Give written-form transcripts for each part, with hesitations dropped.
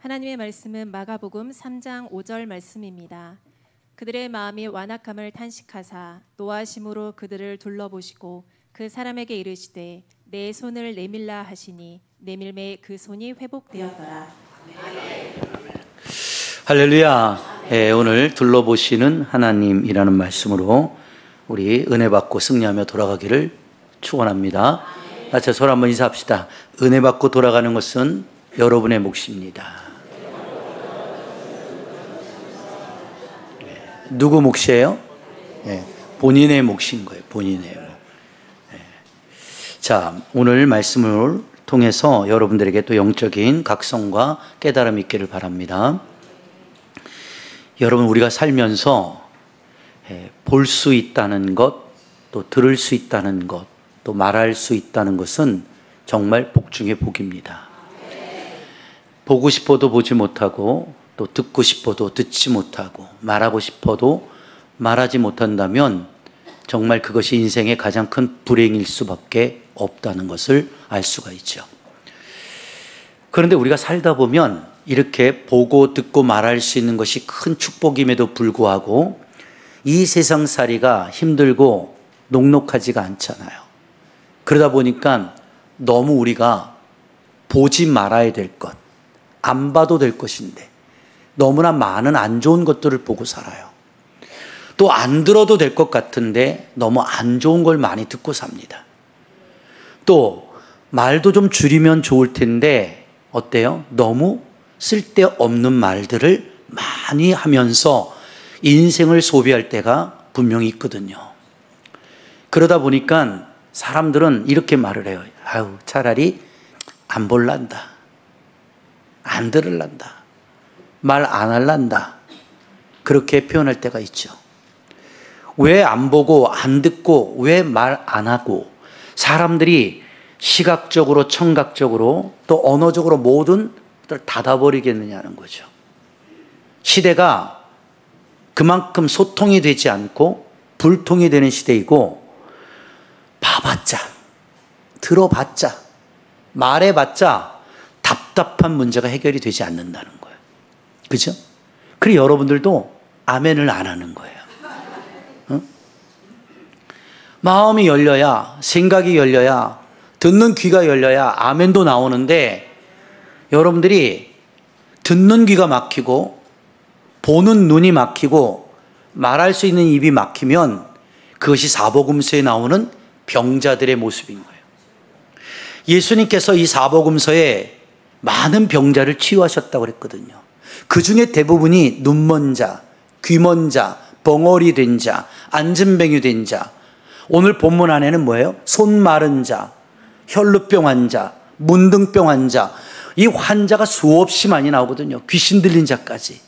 하나님의 말씀은 마가복음 3장 5절 말씀입니다. 그들의 마음이 완악함을 탄식하사 노하심으로 그들을 둘러보시고 그 사람에게 이르시되 내 손을 내밀라 하시니 내밀매 그 손이 회복되었더라. 할렐루야. 오늘 둘러보시는 하나님이라는 말씀으로 우리 은혜 받고 승리하며 돌아가기를 축원합니다. 같이 손 한번 인사합시다. 은혜 받고 돌아가는 것은 여러분의 몫입니다. 누구 몫이에요? 본인의 몫인 거예요. 본인의 몫. 자, 오늘 말씀을 통해서 여러분들에게 또 영적인 각성과 깨달음이 있기를 바랍니다. 여러분, 우리가 살면서 볼 수 있다는 것, 또 들을 수 있다는 것, 또 말할 수 있다는 것은 정말 복 중의 복입니다. 보고 싶어도 보지 못하고, 또 듣고 싶어도 듣지 못하고, 말하고 싶어도 말하지 못한다면 정말 그것이 인생의 가장 큰 불행일 수밖에 없다는 것을 알 수가 있죠. 그런데 우리가 살다 보면 이렇게 보고 듣고 말할 수 있는 것이 큰 축복임에도 불구하고 이 세상살이가 힘들고 녹록하지가 않잖아요. 그러다 보니까 너무 우리가 보지 말아야 될 것, 안 봐도 될 것인데 너무나 많은 안 좋은 것들을 보고 살아요. 또 안 들어도 될 것 같은데 너무 안 좋은 걸 많이 듣고 삽니다. 또 말도 좀 줄이면 좋을 텐데 어때요? 너무 쓸데없는 말들을 많이 하면서 인생을 소비할 때가 분명히 있거든요. 그러다 보니까 사람들은 이렇게 말을 해요. 아유, 차라리 안 볼란다, 안 들을란다, 말 안 할란다, 그렇게 표현할 때가 있죠. 왜 안 보고 안 듣고 왜 말 안 하고 사람들이 시각적으로 청각적으로 또 언어적으로 모든 것들을 닫아버리겠느냐는 거죠. 시대가 그만큼 소통이 되지 않고 불통이 되는 시대이고, 봐봤자, 들어봤자, 말해봤자 답답한 문제가 해결이 되지 않는다는 거예요. 그죠? 그리고 여러분들도 아멘을 안 하는 거예요. 응? 마음이 열려야, 생각이 열려야, 듣는 귀가 열려야 아멘도 나오는데, 여러분들이 듣는 귀가 막히고 보는 눈이 막히고 말할 수 있는 입이 막히면 그것이 사복음서에 나오는 병자들의 모습인 거예요. 예수님께서 이 사복음서에 많은 병자를 치유하셨다고 그랬거든요. 그 중에 대부분이 눈먼 자, 귀먼 자, 벙어리 된 자, 안진뱅이 된 자. 오늘 본문 안에는 뭐예요? 손 마른 자, 혈루병 환자, 문둥병 환자, 이 환자가 수없이 많이 나오거든요. 귀신 들린 자까지.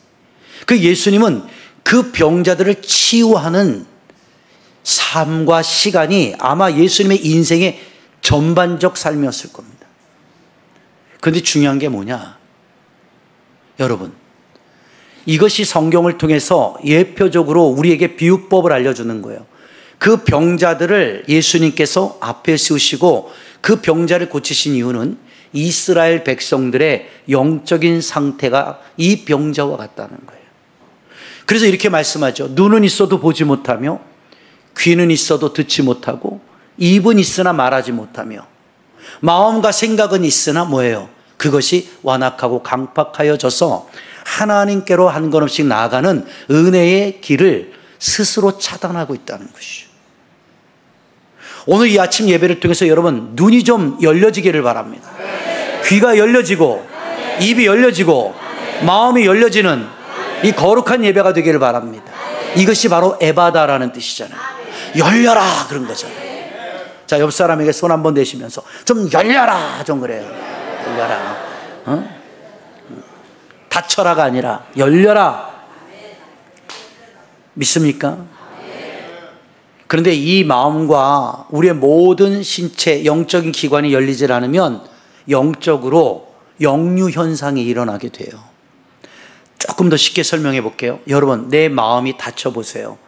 그 예수님은 그 병자들을 치유하는 삶과 시간이 아마 예수님의 인생의 전반적 삶이었을 겁니다. 그런데 중요한 게 뭐냐? 여러분, 이것이 성경을 통해서 예표적으로 우리에게 비유법을 알려주는 거예요. 그 병자들을 예수님께서 앞에 세우시고 그 병자를 고치신 이유는 이스라엘 백성들의 영적인 상태가 이 병자와 같다는 거예요. 그래서 이렇게 말씀하죠. 눈은 있어도 보지 못하며, 귀는 있어도 듣지 못하고, 입은 있으나 말하지 못하며, 마음과 생각은 있으나 뭐예요? 그것이 완악하고 강팍하여져서 하나님께로 한 걸음씩 나아가는 은혜의 길을 스스로 차단하고 있다는 것이죠. 오늘 이 아침 예배를 통해서 여러분 눈이 좀 열려지기를 바랍니다. 귀가 열려지고 입이 열려지고 마음이 열려지는 이 거룩한 예배가 되기를 바랍니다. 이것이 바로 에바다라는 뜻이잖아요. 열려라 그런 거잖아요. 자, 옆 사람에게 손 한번 대시면서 좀 열려라 좀 그래요. 열려라. 닫혀라가 아니라 열려라. 믿습니까? 그런데 이 마음과 우리의 모든 신체, 영적인 기관이 열리질 않으면 영적으로 역류 현상이 일어나게 돼요. 조금 더 쉽게 설명해 볼게요. 여러분, 내 마음이 닫혀 보세요.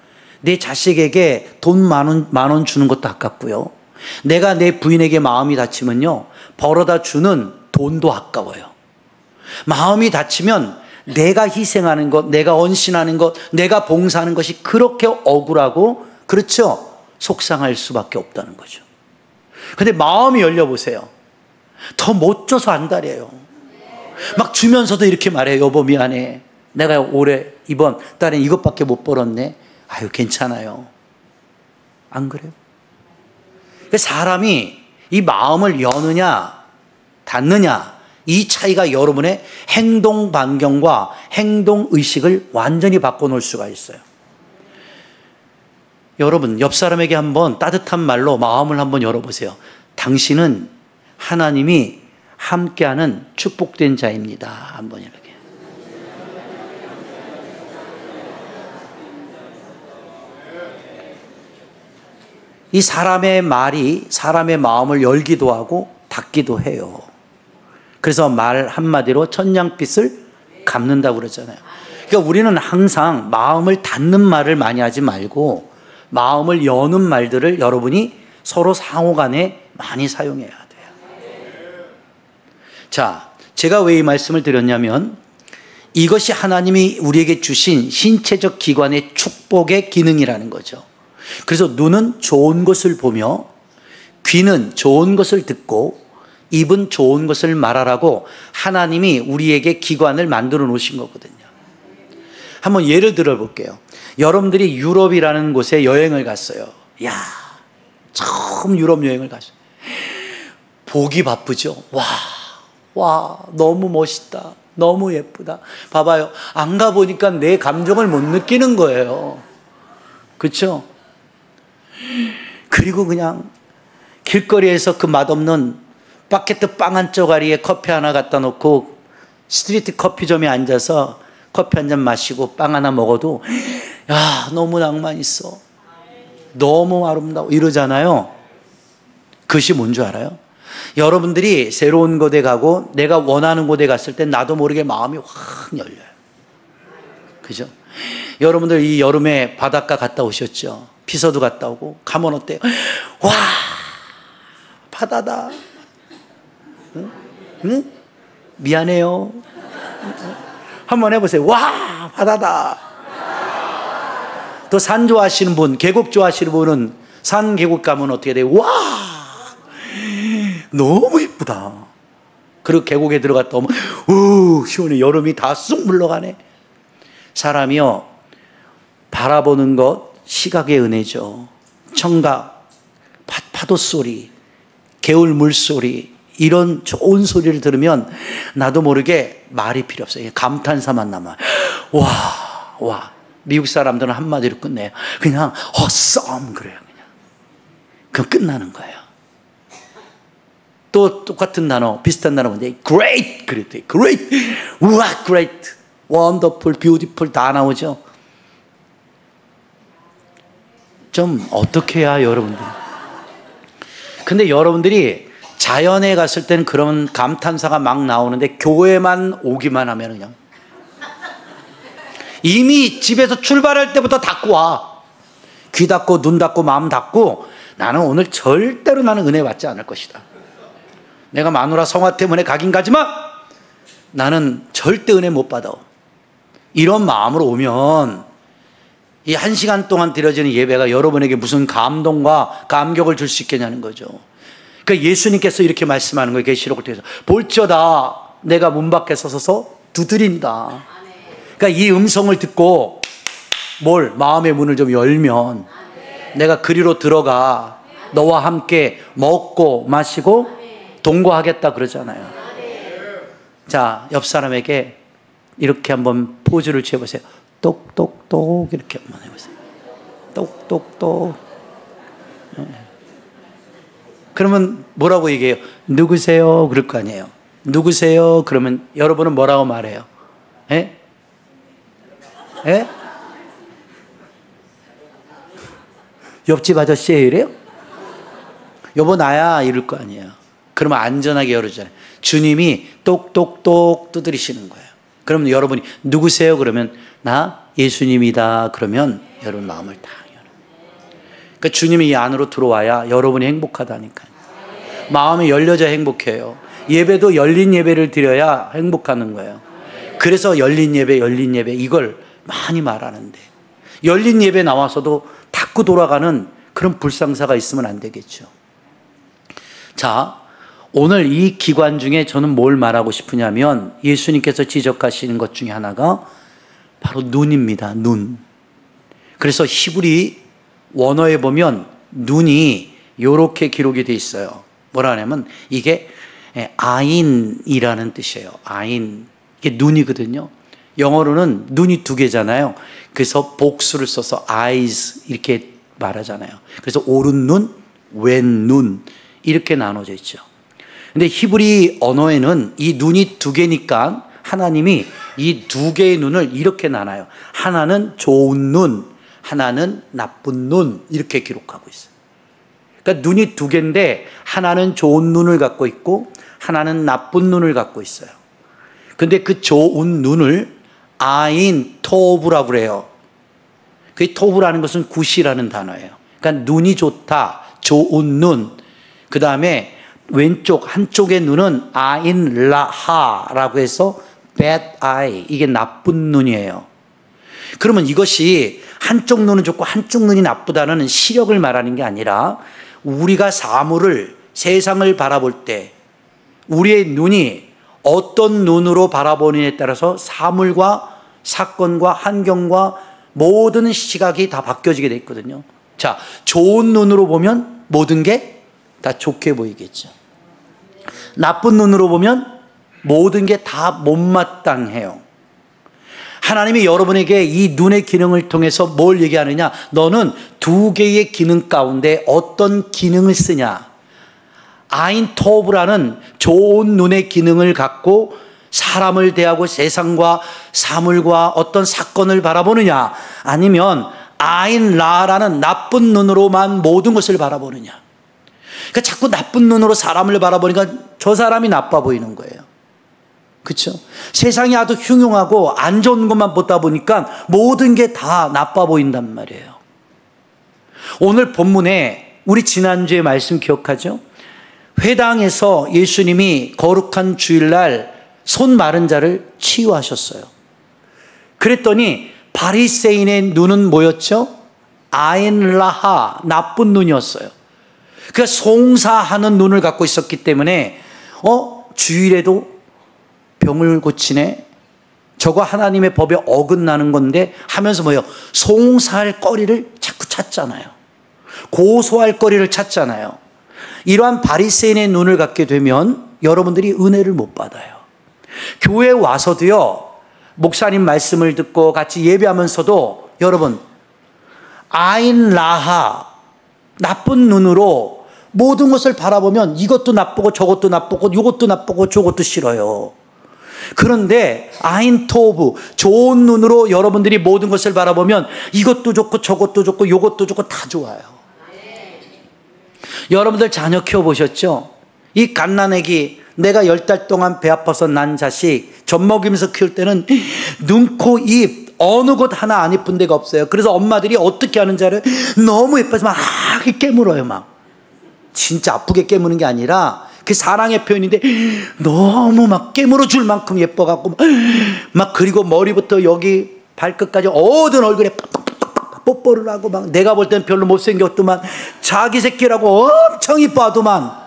내 자식에게 돈 만 원 주는 것도 아깝고요. 내가 내 부인에게 마음이 닫히면요, 벌어다 주는 돈도 아까워요. 마음이 닫히면 내가 희생하는 것, 내가 헌신하는 것, 내가 봉사하는 것이 그렇게 억울하고, 그렇죠? 속상할 수밖에 없다는 거죠. 근데 마음이 열려보세요. 더 못 줘서 안달해요. 막 주면서도 이렇게 말해요. 여보 미안해. 내가 올해 이번 달엔 이것밖에 못 벌었네. 아유 괜찮아요. 안 그래요? 사람이 이 마음을 여느냐 닫느냐, 이 차이가 여러분의 행동 반경과 행동 의식을 완전히 바꿔놓을 수가 있어요. 여러분 옆 사람에게 한번 따뜻한 말로 마음을 한번 열어보세요. 당신은 하나님이 함께하는 축복된 자입니다. 한번 이렇게. 이 사람의 말이 사람의 마음을 열기도 하고 닫기도 해요. 그래서 말 한마디로 천냥빚을 갚는다고 그러잖아요. 그러니까 우리는 항상 마음을 닫는 말을 많이 하지 말고 마음을 여는 말들을 여러분이 서로 상호간에 많이 사용해야 돼요. 자, 제가 왜 이 말씀을 드렸냐면 이것이 하나님이 우리에게 주신 신체적 기관의 축복의 기능이라는 거죠. 그래서 눈은 좋은 것을 보며 귀는 좋은 것을 듣고 입은 좋은 것을 말하라고 하나님이 우리에게 기관을 만들어 놓으신 거거든요. 한번 예를 들어 볼게요. 여러분들이 유럽이라는 곳에 여행을 갔어요. 야, 처음 유럽 여행을 갔어요. 보기 바쁘죠. 와, 너무 멋있다. 너무 예쁘다. 봐봐요. 안 가보니까 내 감정을 못 느끼는 거예요. 그렇죠? 그리고 그냥 길거리에서 그 맛없는 바게트 빵 한 쪼가리에 커피 하나 갖다 놓고 스트리트 커피점에 앉아서 커피 한 잔 마시고 빵 하나 먹어도 야, 너무 낭만 있어. 너무 아름다워. 이러잖아요. 그것이 뭔 줄 알아요? 여러분들이 새로운 곳에 가고 내가 원하는 곳에 갔을 때 나도 모르게 마음이 확 열려요. 그죠? 여러분들 이 여름에 바닷가 갔다 오셨죠? 피서도 갔다 오고 가면 어때요? 와, 바다다. 응? 미안해요. 한번 해보세요. 와, 바다다. 또 산 좋아하시는 분, 계곡 좋아하시는 분은 산 계곡 가면 어떻게 돼요? 와, 너무 예쁘다. 그리고 계곡에 들어갔다 오면 우, 시원해. 여름이 다 쑥 물러가네. 사람이요, 바라보는 것 시각의 은혜죠. 청각, 파도 소리, 개울 물소리, 이런 좋은 소리를 들으면 나도 모르게 말이 필요 없어요. 감탄사만 남아요. 와. 미국 사람들은 한마디로 끝내요. 그냥 awesome 그래요. 그럼 끝나는 거예요. 또 똑같은 단어, 비슷한 단어 뭔데? great 그랬대. great. 우와, great. wonderful, beautiful 다 나오죠. 좀 어떻게 해야 여러분들. 근데 여러분들이 자연에 갔을 때는 그런 감탄사가 막 나오는데 교회만 오기만 하면 그냥 이미 집에서 출발할 때부터 닫고 와. 귀 닫고 눈 닫고 마음 닫고 나는 오늘 절대로 나는 은혜 받지 않을 것이다. 내가 마누라 성화 때문에 가긴 가지만 나는 절대 은혜 못 받아. 이런 마음으로 오면 이 1시간 동안 드려지는 예배가 여러분에게 무슨 감동과 감격을 줄 수 있겠냐는 거죠. 그러니까 예수님께서 이렇게 말씀하는 거예요. 계시록을 통해서 볼지어다 내가 문 밖에 서서 두드린다. 그러니까 이 음성을 듣고 마음의 문을 좀 열면 내가 그리로 들어가 너와 함께 먹고 마시고 동거하겠다 그러잖아요. 자, 옆 사람에게 이렇게 한번 포즈를 취해보세요. 똑똑똑 이렇게 한번 해보세요. 똑똑똑. 그러면 뭐라고 얘기해요? 누구세요? 그럴 거 아니에요. 누구세요? 그러면 여러분은 뭐라고 말해요? 예? 예? 옆집 아저씨예요 이래요? 여보 나야 이럴 거 아니에요. 그러면 안전하게 열어주잖아요. 주님이 똑똑똑 두드리시는 거예요. 그러면 여러분이 누구세요? 그러면 나 예수님이다. 그러면 여러분 마음을 다 열어요. 그러니까 주님이 이 안으로 들어와야 여러분이 행복하다니까요. 마음이 열려져 행복해요. 예배도 열린 예배를 드려야 행복하는 거예요. 그래서 열린 예배 이걸 많이 말하는데, 열린 예배 나와서도 닫고 돌아가는 그런 불상사가 있으면 안 되겠죠. 자, 오늘 이 기관 중에 저는 뭘 말하고 싶으냐면, 예수님께서 지적하시는 것 중에 하나가 바로 눈입니다. 눈. 그래서 히브리 원어에 보면 눈이 이렇게 기록이 돼 있어요. 뭐라 하냐면 이게 아인이라는 뜻이에요. 아인. 이게 눈이거든요. 영어로는 눈이 두 개잖아요. 그래서 복수를 써서 eyes 이렇게 말하잖아요. 그래서 오른 눈, 왼 눈 이렇게 나눠져 있죠. 근데 히브리 언어에는 이 눈이 두 개니까 하나님이 이 두 개의 눈을 이렇게 나눠요. 하나는 좋은 눈, 하나는 나쁜 눈 이렇게 기록하고 있어요. 그러니까 눈이 두 개인데 하나는 좋은 눈을 갖고 있고 하나는 나쁜 눈을 갖고 있어요. 근데 그 좋은 눈을 아인 토브라고 그래요. 그 토브라는 것은 굿이라는 단어예요. 그러니까 눈이 좋다, 좋은 눈. 그 다음에 왼쪽 한쪽의 눈은 아인 라하라고 해서 bad eye, 이게 나쁜 눈이에요. 그러면 이것이 한쪽 눈은 좋고 한쪽 눈이 나쁘다는 시력을 말하는 게 아니라 우리가 사물을, 세상을 바라볼 때 우리의 눈이 어떤 눈으로 바라보느냐에 따라서 사물과 사건과 환경과 모든 시각이 다 바뀌어지게 돼 있거든요. 자, 좋은 눈으로 보면 모든 게 다 좋게 보이겠죠. 나쁜 눈으로 보면 모든 게 다 못마땅해요. 하나님이 여러분에게 이 눈의 기능을 통해서 뭘 얘기하느냐? 너는 두 개의 기능 가운데 어떤 기능을 쓰냐? 아인토브라는 좋은 눈의 기능을 갖고 사람을 대하고 세상과 사물과 어떤 사건을 바라보느냐? 아니면 아인라라는 나쁜 눈으로만 모든 것을 바라보느냐? 그러니까 자꾸 나쁜 눈으로 사람을 바라보니까 저 사람이 나빠 보이는 거예요. 그렇죠? 세상이 아주 흉흉하고 안 좋은 것만 보다 보니까 모든 게 다 나빠 보인단 말이에요. 오늘 본문에 우리 지난주에 말씀 기억하죠? 회당에서 예수님이 거룩한 주일날 손 마른 자를 치유하셨어요. 그랬더니 바리새인의 눈은 뭐였죠? 아인라하, 나쁜 눈이었어요. 그러니까 송사하는 눈을 갖고 있었기 때문에 주일에도 병을 고치네, 저거 하나님의 법에 어긋나는 건데 하면서 뭐예요? 송사할 거리를 자꾸 찾잖아요. 고소할 거리를 찾잖아요. 이러한 바리새인의 눈을 갖게 되면 여러분들이 은혜를 못 받아요. 교회에 와서도요, 목사님 말씀을 듣고 같이 예배하면서도 여러분 아인라하, 나쁜 눈으로 모든 것을 바라보면 이것도 나쁘고 저것도 나쁘고 이것도 나쁘고 저것도 싫어요. 그런데 아인토브, 좋은 눈으로 여러분들이 모든 것을 바라보면 이것도 좋고 저것도 좋고 이것도 좋고 다 좋아요. 여러분들 자녀 키워보셨죠? 이 갓난아기, 내가 10달 동안 배 아파서 난 자식 젖 먹이면서 키울 때는 눈, 코, 입 어느 곳 하나 안 예쁜 데가 없어요. 그래서 엄마들이 어떻게 하는지 알아요? 너무 예뻐서 막 깨물어요. 막 진짜 아프게 깨무는 게 아니라 그 사랑의 표현인데 너무 막 깨물어 줄 만큼 예뻐갖고 막, 그리고 머리부터 여기 발끝까지 어든 얼굴에 뽀뽀를 하고 막, 내가 볼 땐 별로 못생겼더만 자기 새끼라고 엄청 이뻐하더만.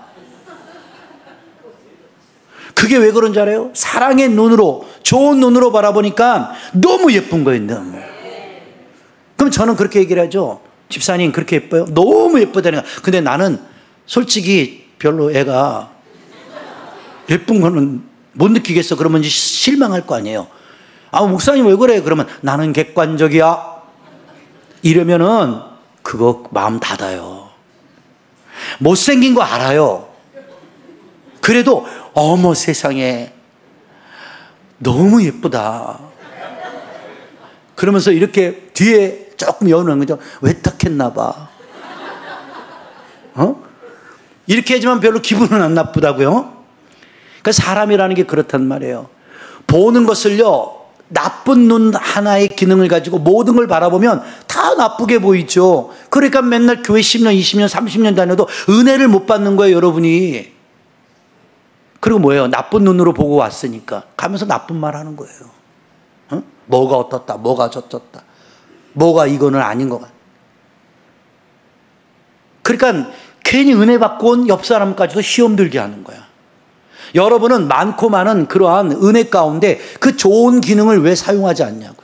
그게 왜 그런지 알아요? 사랑의 눈으로, 좋은 눈으로 바라보니까 너무 예쁜 거예요. 너무. 그럼 저는 그렇게 얘기를 하죠. 집사님 그렇게 예뻐요? 너무 예쁘다니까. 근데 나는 솔직히 별로 애가 예쁜 거는 못 느끼겠어. 그러면 이제 실망할 거 아니에요. 아, 목사님 왜 그래? 그러면 나는 객관적이야. 이러면은 그거 마음 닫아요. 못생긴 거 알아요. 그래도 어머 세상에 너무 예쁘다. 그러면서 이렇게 뒤에 조금 여는 거죠. 외탁했나 봐. 이렇게 하지만 별로 기분은 안 나쁘다고요. 그러니까 사람이라는 게 그렇단 말이에요. 보는 것을요, 나쁜 눈 하나의 기능을 가지고 모든 걸 바라보면 다 나쁘게 보이죠. 그러니까 맨날 교회 10년, 20년, 30년 다녀도 은혜를 못 받는 거예요, 여러분이. 그리고 뭐예요? 나쁜 눈으로 보고 왔으니까 가면서 나쁜 말 하는 거예요. 어? 뭐가 어떻다, 뭐가 저떻다, 뭐가 이거는 아닌 것 같아. 그러니까 괜히 은혜 받고 온 옆 사람까지도 시험 들게 하는 거야. 여러분은 많고 많은 그러한 은혜 가운데 그 좋은 기능을 왜 사용하지 않냐고요.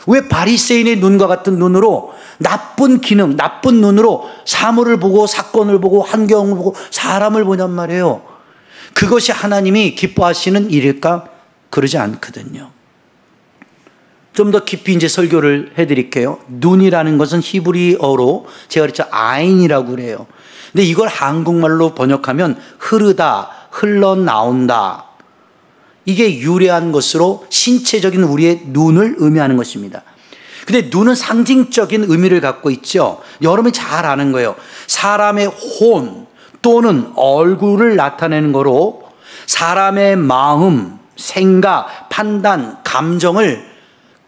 왜 바리새인의 눈과 같은 눈으로 나쁜 기능, 나쁜 눈으로 사물을 보고 사건을 보고 환경을 보고 사람을 보냔 말이에요. 그것이 하나님이 기뻐하시는 일일까? 그러지 않거든요. 좀 더 깊이 이제 설교를 해드릴게요. 눈이라는 것은 히브리어로 제가 그랬죠. 아인이라고 그래요. 근데 이걸 한국말로 번역하면 흐르다, 흘러나온다. 이게 유래한 것으로 신체적인 우리의 눈을 의미하는 것입니다. 근데 눈은 상징적인 의미를 갖고 있죠. 여러분이 잘 아는 거예요. 사람의 혼 또는 얼굴을 나타내는 거로 사람의 마음, 생각, 판단, 감정을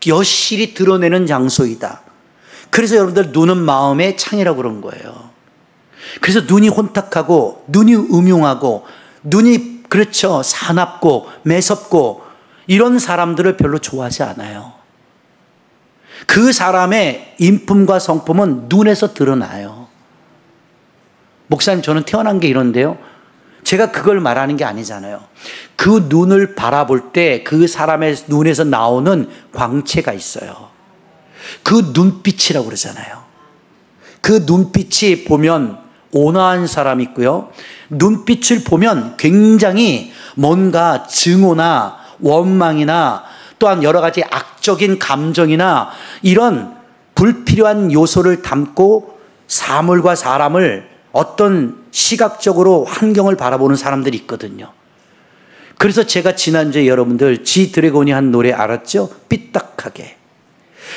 여실히 드러내는 장소이다. 그래서 여러분들 눈은 마음의 창이라고 그런 거예요. 그래서 눈이 혼탁하고 눈이 음흉하고 눈이 그렇죠 사납고 매섭고 이런 사람들을 별로 좋아하지 않아요. 그 사람의 인품과 성품은 눈에서 드러나요. 목사님, 저는 태어난 게 이런데요, 제가 그걸 말하는 게 아니잖아요. 그 눈을 바라볼 때 그 사람의 눈에서 나오는 광채가 있어요. 그 눈빛이라고 그러잖아요. 그 눈빛이 보면 온화한 사람이 있고요, 눈빛을 보면 굉장히 뭔가 증오나 원망이나 또한 여러 가지 악적인 감정이나 이런 불필요한 요소를 담고 사물과 사람을 어떤 시각적으로 환경을 바라보는 사람들이 있거든요. 그래서 제가 지난주에 여러분들 지 드래곤이 한 노래 알았죠? 삐딱하게.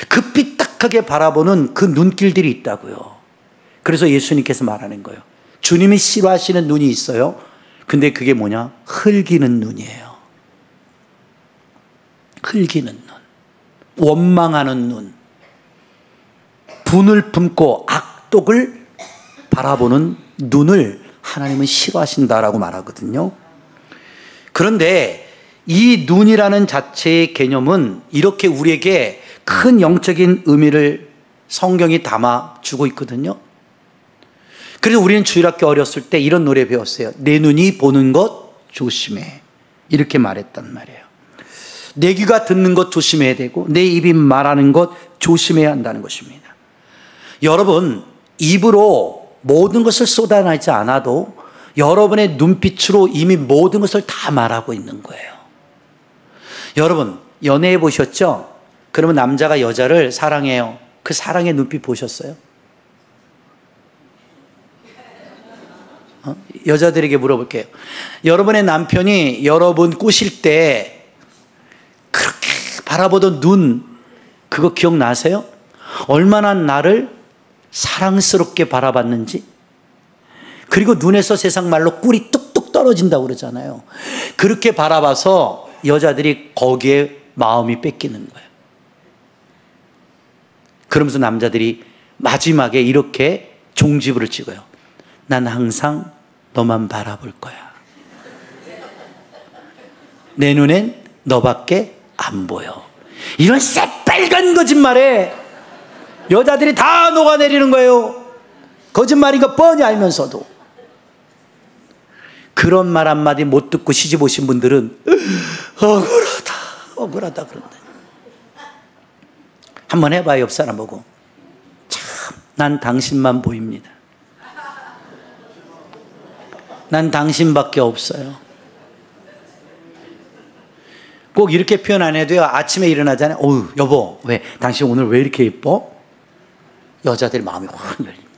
그 삐딱하게 바라보는 그 눈길들이 있다고요. 그래서 예수님께서 말하는 거예요. 주님이 싫어하시는 눈이 있어요. 근데 그게 뭐냐? 흘기는 눈이에요. 흘기는 눈, 원망하는 눈, 분을 품고 악독을 바라보는 눈을 하나님은 싫어하신다라고 말하거든요. 그런데 이 눈이라는 자체의 개념은 이렇게 우리에게 큰 영적인 의미를 성경이 담아주고 있거든요. 그래서 우리는 주일학교 어렸을 때 이런 노래 배웠어요. 내 눈이 보는 것 조심해, 이렇게 말했단 말이에요. 내 귀가 듣는 것 조심해야 되고 내 입이 말하는 것 조심해야 한다는 것입니다. 여러분, 입으로 모든 것을 쏟아내지 않아도 여러분의 눈빛으로 이미 모든 것을 다 말하고 있는 거예요. 여러분, 연애해 보셨죠? 그러면 남자가 여자를 사랑해요. 그 사랑의 눈빛 보셨어요? 여자들에게 물어볼게요. 여러분의 남편이 여러분 꼬실 때 그렇게 바라보던 눈, 그거 기억나세요? 얼마나 나를 사랑스럽게 바라봤는지. 그리고 눈에서 세상 말로 꿀이 뚝뚝 떨어진다고 그러잖아요. 그렇게 바라봐서 여자들이 거기에 마음이 뺏기는 거예요. 그러면서 남자들이 마지막에 이렇게 종지부를 찍어요. 난 항상 너만 바라볼 거야. 내 눈엔 너밖에 안 보여. 이런 새빨간 거짓말에 여자들이 다 녹아내리는 거예요. 거짓말인 거 뻔히 알면서도. 그런 말 한마디 못 듣고 시집 오신 분들은 억울하다 그런다. 한번 해봐요. 옆 사람 보고. 참, 난 당신만 보입니다. 난 당신밖에 없어요. 꼭 이렇게 표현 안 해도요, 아침에 일어나잖아요. 어우, 여보, 왜 당신 오늘 왜 이렇게 예뻐? 여자들 마음이 확 열립니다.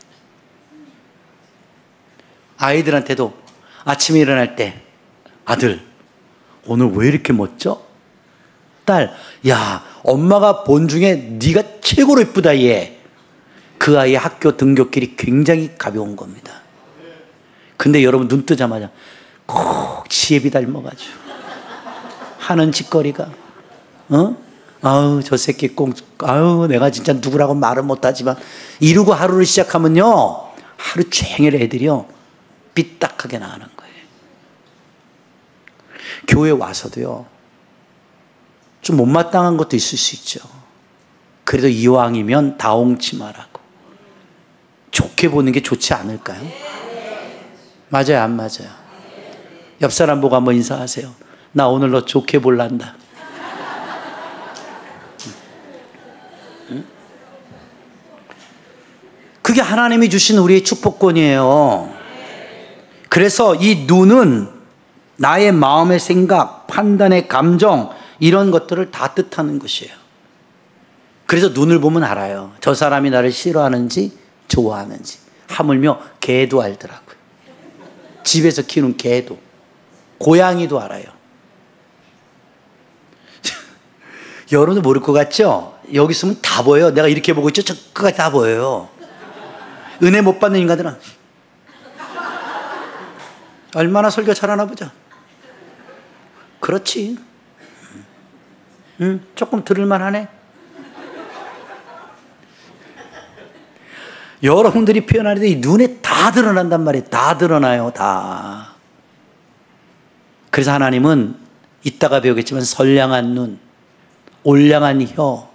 아이들한테도 아침에 일어날 때, 아들, 오늘 왜 이렇게 멋져? 딸, 야, 엄마가 본 중에 네가 최고로 예쁘다 얘. 그 아이의 학교 등굣길이 굉장히 가벼운 겁니다. 근데 여러분, 눈 뜨자마자 꼭 지혜비 닮아가지고 하는 짓거리가, 아우, 저 새끼 꼭, 아우, 내가 진짜 누구라고 말은 못하지만, 이러고 하루를 시작하면요, 하루 종일 애들이요, 삐딱하게 나가는 거예요. 교회 와서도요, 좀 못마땅한 것도 있을 수 있죠. 그래도 이왕이면 다홍치 말라고. 좋게 보는 게 좋지 않을까요? 맞아요, 안 맞아요? 옆 사람 보고 한번 인사하세요. 나 오늘 너 좋게 볼란다. 그게 하나님이 주신 우리의 축복권이에요. 그래서 이 눈은 나의 마음의 생각, 판단의 감정, 이런 것들을 다 뜻하는 것이에요. 그래서 눈을 보면 알아요. 저 사람이 나를 싫어하는지 좋아하는지. 하물며 개도 알더라고요. 집에서 키우는 개도, 고양이도 알아요. 여러분도 모를 것 같죠? 여기 있으면 다 보여요. 내가 이렇게 보고 있죠? 저까지 다 보여요. 은혜 못 받는 인간들은 얼마나 설교 잘하나 보자. 그렇지. 조금 들을만 하네. 여러분들이 표현할 때 이 눈에 다 드러난단 말이에요. 다 드러나요. 다. 그래서 하나님은 이따가 배우겠지만 선량한 눈, 올량한 혀,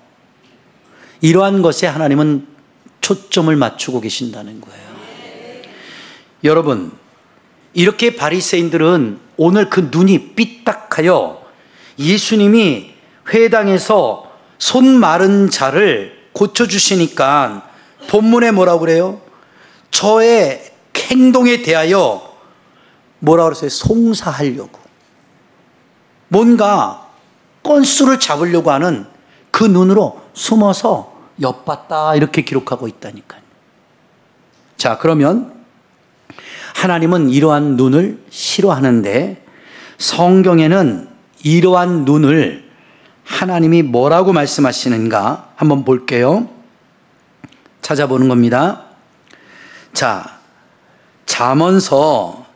이러한 것에 하나님은 초점을 맞추고 계신다는 거예요. 여러분, 이렇게 바리새인들은 오늘 그 눈이 삐딱하여 예수님이 회당에서 손 마른 자를 고쳐주시니까 본문에 뭐라고 그래요? 저의 행동에 대하여 뭐라고 그랬어요? 송사하려고. 뭔가 건수를 잡으려고 하는 그 눈으로 숨어서 엿봤다, 이렇게 기록하고 있다니까요. 자, 그러면 하나님은 이러한 눈을 싫어하는데 성경에는 이러한 눈을 하나님이 뭐라고 말씀하시는가 한번 볼게요. 찾아보는 겁니다. 자, 잠언서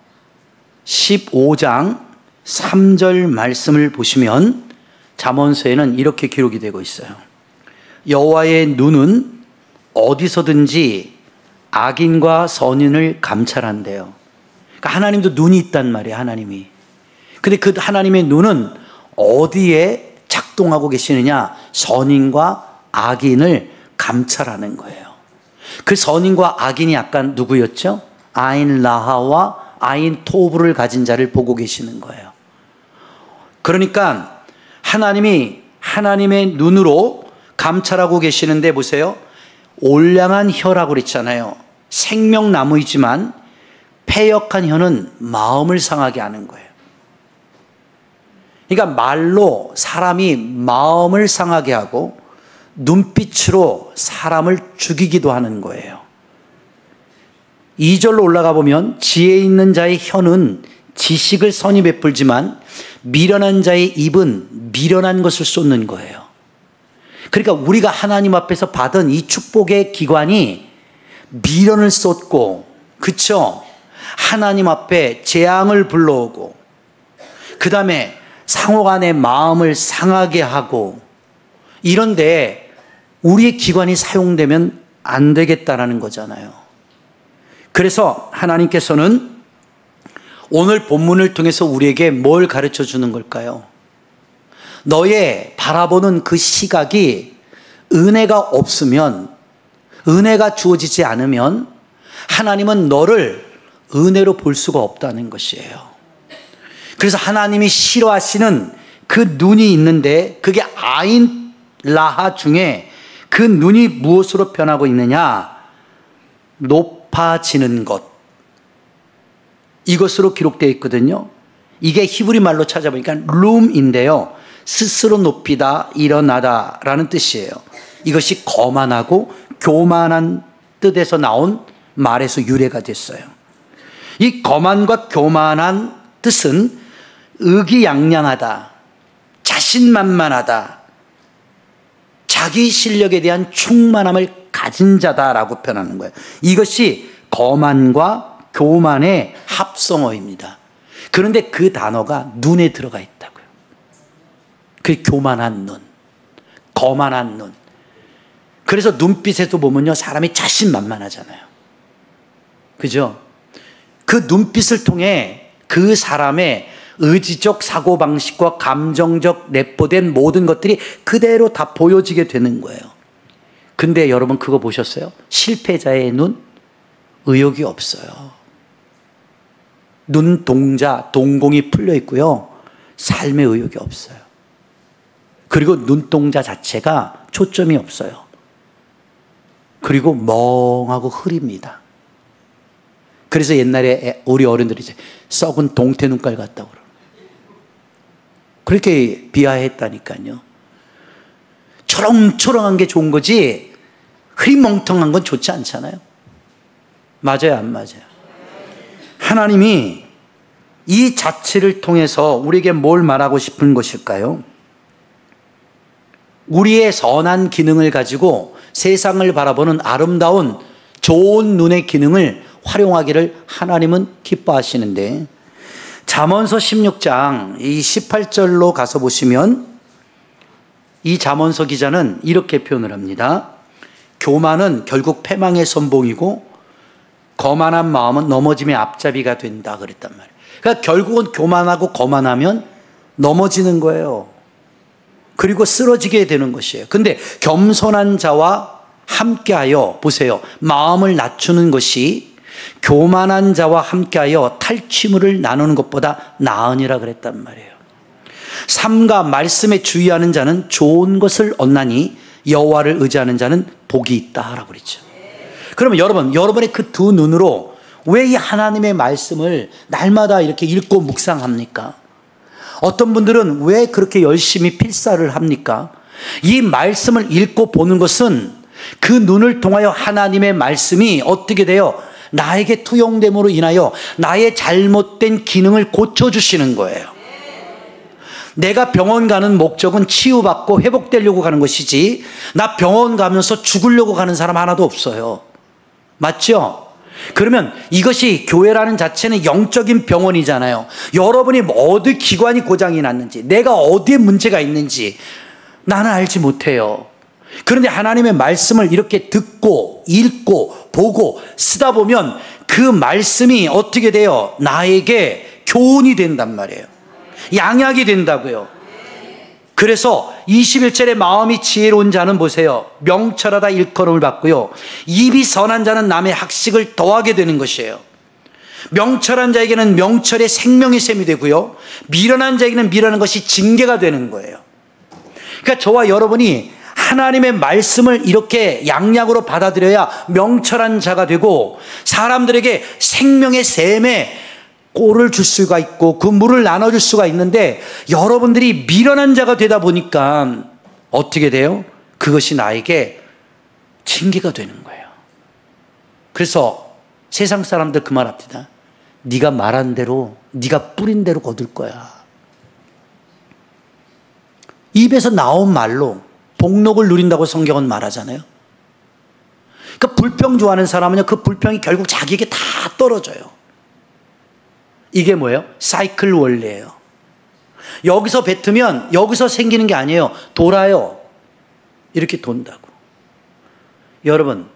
15장 3절 말씀을 보시면 잠언서에는 이렇게 기록이 되고 있어요. 여호와의 눈은 어디서든지 악인과 선인을 감찰한대요. 그러니까 하나님도 눈이 있단 말이에요. 하나님이. 근데 그 하나님의 눈은 어디에 작동하고 계시느냐? 선인과 악인을 감찰하는 거예요. 그 선인과 악인이 약간 누구였죠? 아인 라하와 아인 토브를 가진 자를 보고 계시는 거예요. 그러니까 하나님이 하나님의 눈으로 감찰하고 계시는데 보세요. 올량한 혀라고 그랬잖아요. 생명나무이지만 패역한 혀는 마음을 상하게 하는 거예요. 그러니까 말로 사람이 마음을 상하게 하고 눈빛으로 사람을 죽이기도 하는 거예요. 2절로 올라가 보면 지혜 있는 자의 혀는 지식을 선히 베풀지만 미련한 자의 입은 미련한 것을 쏟는 거예요. 그러니까 우리가 하나님 앞에서 받은 이 축복의 기관이 미련을 쏟고, 그쵸? 하나님 앞에 재앙을 불러오고, 그 다음에 상호간의 마음을 상하게 하고, 이런데 우리의 기관이 사용되면 안 되겠다라는 거잖아요. 그래서 하나님께서는 오늘 본문을 통해서 우리에게 뭘 가르쳐 주는 걸까요? 너의 바라보는 그 시각이 은혜가 없으면, 은혜가 주어지지 않으면 하나님은 너를 은혜로 볼 수가 없다는 것이에요. 그래서 하나님이 싫어하시는 그 눈이 있는데 그게 아인 라하 중에 그 눈이 무엇으로 변하고 있느냐? 높아지는 것. 이것으로 기록되어 있거든요. 이게 히브리 말로 찾아보니까 룸인데요. 스스로 높이다, 일어나다 라는 뜻이에요. 이것이 거만하고 교만한 뜻에서 나온 말에서 유래가 됐어요. 이 거만과 교만한 뜻은 의기양양하다, 자신만만하다, 자기 실력에 대한 충만함을 가진 자다라고 표현하는 거예요. 이것이 거만과 교만의 합성어입니다. 그런데 그 단어가 눈에 들어가 있다고요. 그 교만한 눈, 거만한 눈. 그래서 눈빛에도 보면요, 사람이 자신만만하잖아요. 그죠? 그 눈빛을 통해 그 사람의 의지적 사고방식과 감정적 내포된 모든 것들이 그대로 다 보여지게 되는 거예요. 근데 여러분 그거 보셨어요? 실패자의 눈, 의욕이 없어요. 눈동자, 동공이 풀려 있고요. 삶의 의욕이 없어요. 그리고 눈동자 자체가 초점이 없어요. 그리고 멍하고 흐립니다. 그래서 옛날에 우리 어른들이 이제 썩은 동태 눈깔 같다고 그러고 그렇게 비하했다니까요. 초롱초롱한 게 좋은 거지 흐리멍텅한 건 좋지 않잖아요. 맞아요, 안 맞아요? 하나님이 이 자체를 통해서 우리에게 뭘 말하고 싶은 것일까요? 우리의 선한 기능을 가지고 세상을 바라보는 아름다운 좋은 눈의 기능을 활용하기를 하나님은 기뻐하시는데, 잠언서 16장 이 18절로 가서 보시면 이 잠언서 기자는 이렇게 표현을 합니다. 교만은 결국 패망의 선봉이고 거만한 마음은 넘어짐의 앞잡이가 된다 그랬단 말이에요. 그러니까 결국은 교만하고 거만하면 넘어지는 거예요. 그리고 쓰러지게 되는 것이에요. 근데 겸손한 자와 함께하여 보세요. 마음을 낮추는 것이 교만한 자와 함께하여 탈취물을 나누는 것보다 나으니라 그랬단 말이에요. 삶과 말씀에 주의하는 자는 좋은 것을 얻나니 여호와를 의지하는 자는 복이 있다라고 그랬죠. 그러면 여러분의 그 두 눈으로 왜 이 하나님의 말씀을 날마다 이렇게 읽고 묵상합니까? 어떤 분들은 왜 그렇게 열심히 필사를 합니까? 이 말씀을 읽고 보는 것은 그 눈을 통하여 하나님의 말씀이 어떻게 돼요? 나에게 투영됨으로 인하여 나의 잘못된 기능을 고쳐주시는 거예요. 내가 병원 가는 목적은 치유받고 회복되려고 가는 것이지 나 병원 가면서 죽으려고 가는 사람 하나도 없어요. 맞죠? 그러면 이것이 교회라는 자체는 영적인 병원이잖아요. 여러분이 어디 기관이 고장이 났는지, 내가 어디에 문제가 있는지 나는 알지 못해요. 그런데 하나님의 말씀을 이렇게 듣고 읽고 보고 쓰다 보면 그 말씀이 어떻게 돼요? 나에게 교훈이 된단 말이에요. 양약이 된다고요. 그래서 21절에 마음이 지혜로운 자는 보세요. 명철하다 일컬음을 받고요. 입이 선한 자는 남의 학식을 더하게 되는 것이에요. 명철한 자에게는 명철의 생명의 셈이 되고요. 미련한 자에게는 미련한 것이 징계가 되는 거예요. 그러니까 저와 여러분이 하나님의 말씀을 이렇게 양약으로 받아들여야 명철한 자가 되고 사람들에게 생명의 셈에 꼴을 줄 수가 있고 그 물을 나눠줄 수가 있는데, 여러분들이 미련한 자가 되다 보니까 어떻게 돼요? 그것이 나에게 징계가 되는 거예요. 그래서 세상 사람들 그 말 합니다. 네가 말한 대로, 네가 뿌린 대로 거둘 거야. 입에서 나온 말로 복록을 누린다고 성경은 말하잖아요. 그러니까 불평 좋아하는 사람은요, 그 불평이 결국 자기에게 다 떨어져요. 이게 뭐예요? 사이클 원리예요. 여기서 뱉으면 여기서 생기는 게 아니에요. 돌아요. 이렇게 돈다고. 여러분,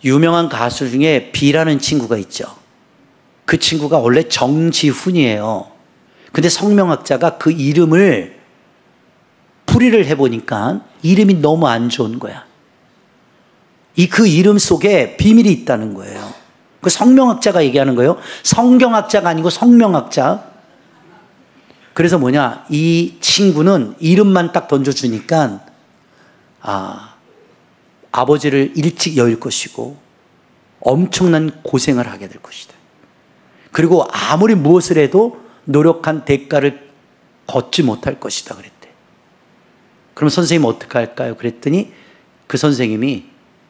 유명한 가수 중에 B라는 친구가 있죠. 그 친구가 원래 정지훈이에요. 근데 성명학자가 그 이름을 풀이를 해보니까 이름이 너무 안 좋은 거야. 그 이름 속에 비밀이 있다는 거예요. 그 성명학자가 얘기하는 거예요. 성경학자가 아니고 성명학자. 그래서 뭐냐, 이 친구는 이름만 딱 던져주니까 아버지를 일찍 여일 것이고 엄청난 고생을 하게 될 것이다. 그리고 아무리 무엇을 해도 노력한 대가를 걷지 못할 것이다 그랬대. 그럼 선생님 어떻게 할까요? 그랬더니 그 선생님이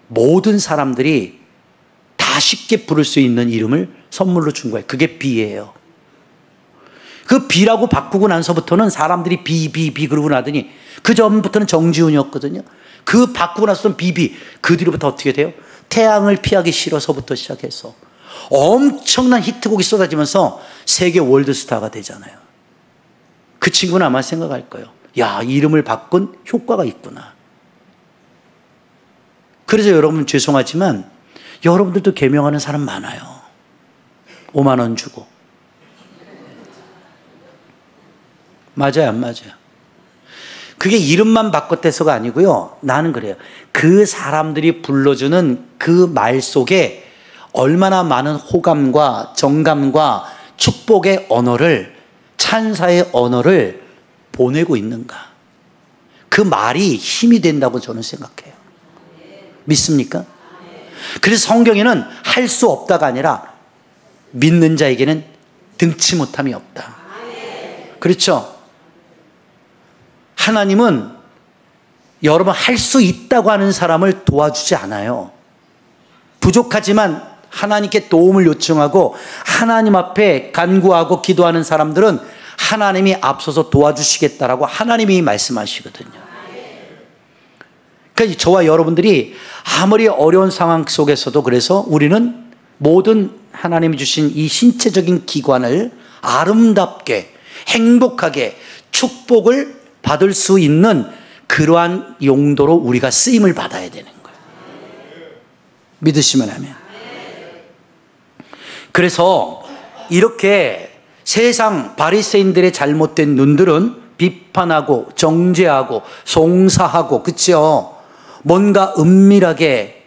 모든 사람들이 다 쉽게 부를 수 있는 이름을 선물로 준 거예요. 그게 B예요. 그 B라고 바꾸고 나서부터는 사람들이 B 그러고 나더니 그 전부터는 정지훈이었거든요. 그 바꾸고 나서는 B. 그 뒤로부터 어떻게 돼요? 태양을 피하기 싫어서부터 시작해서 엄청난 히트곡이 쏟아지면서 세계 월드스타가 되잖아요. 그 친구는 아마 생각할 거예요. 야, 이름을 바꾼 효과가 있구나. 그래서 여러분 죄송하지만 여러분들도 개명하는 사람 많아요. 5만 원 주고. 맞아요, 안 맞아요? 그게 이름만 바꿨대서가 아니고요. 나는 그래요. 그 사람들이 불러주는 그 말 속에 얼마나 많은 호감과 정감과 축복의 언어를, 찬사의 언어를 보내고 있는가. 그 말이 힘이 된다고 저는 생각해요. 믿습니까? 그래서 성경에는 할 수 없다가 아니라 믿는 자에게는 등치 못함이 없다. 그렇죠? 하나님은 여러분 할 수 있다고 하는 사람을 도와주지 않아요. 부족하지만 하나님께 도움을 요청하고 하나님 앞에 간구하고 기도하는 사람들은 하나님이 앞서서 도와주시겠다라고 하나님이 말씀하시거든요. 그러니까 저와 여러분들이 아무리 어려운 상황 속에서도 그래서 우리는 모든 하나님이 주신 이 신체적인 기관을 아름답게 행복하게 축복을 받을 수 있는 그러한 용도로 우리가 쓰임을 받아야 되는 거예요. 믿으시면 하면. 그래서 이렇게 세상 바리새인들의 잘못된 눈들은 비판하고 정죄하고 송사하고, 그렇죠? 뭔가 은밀하게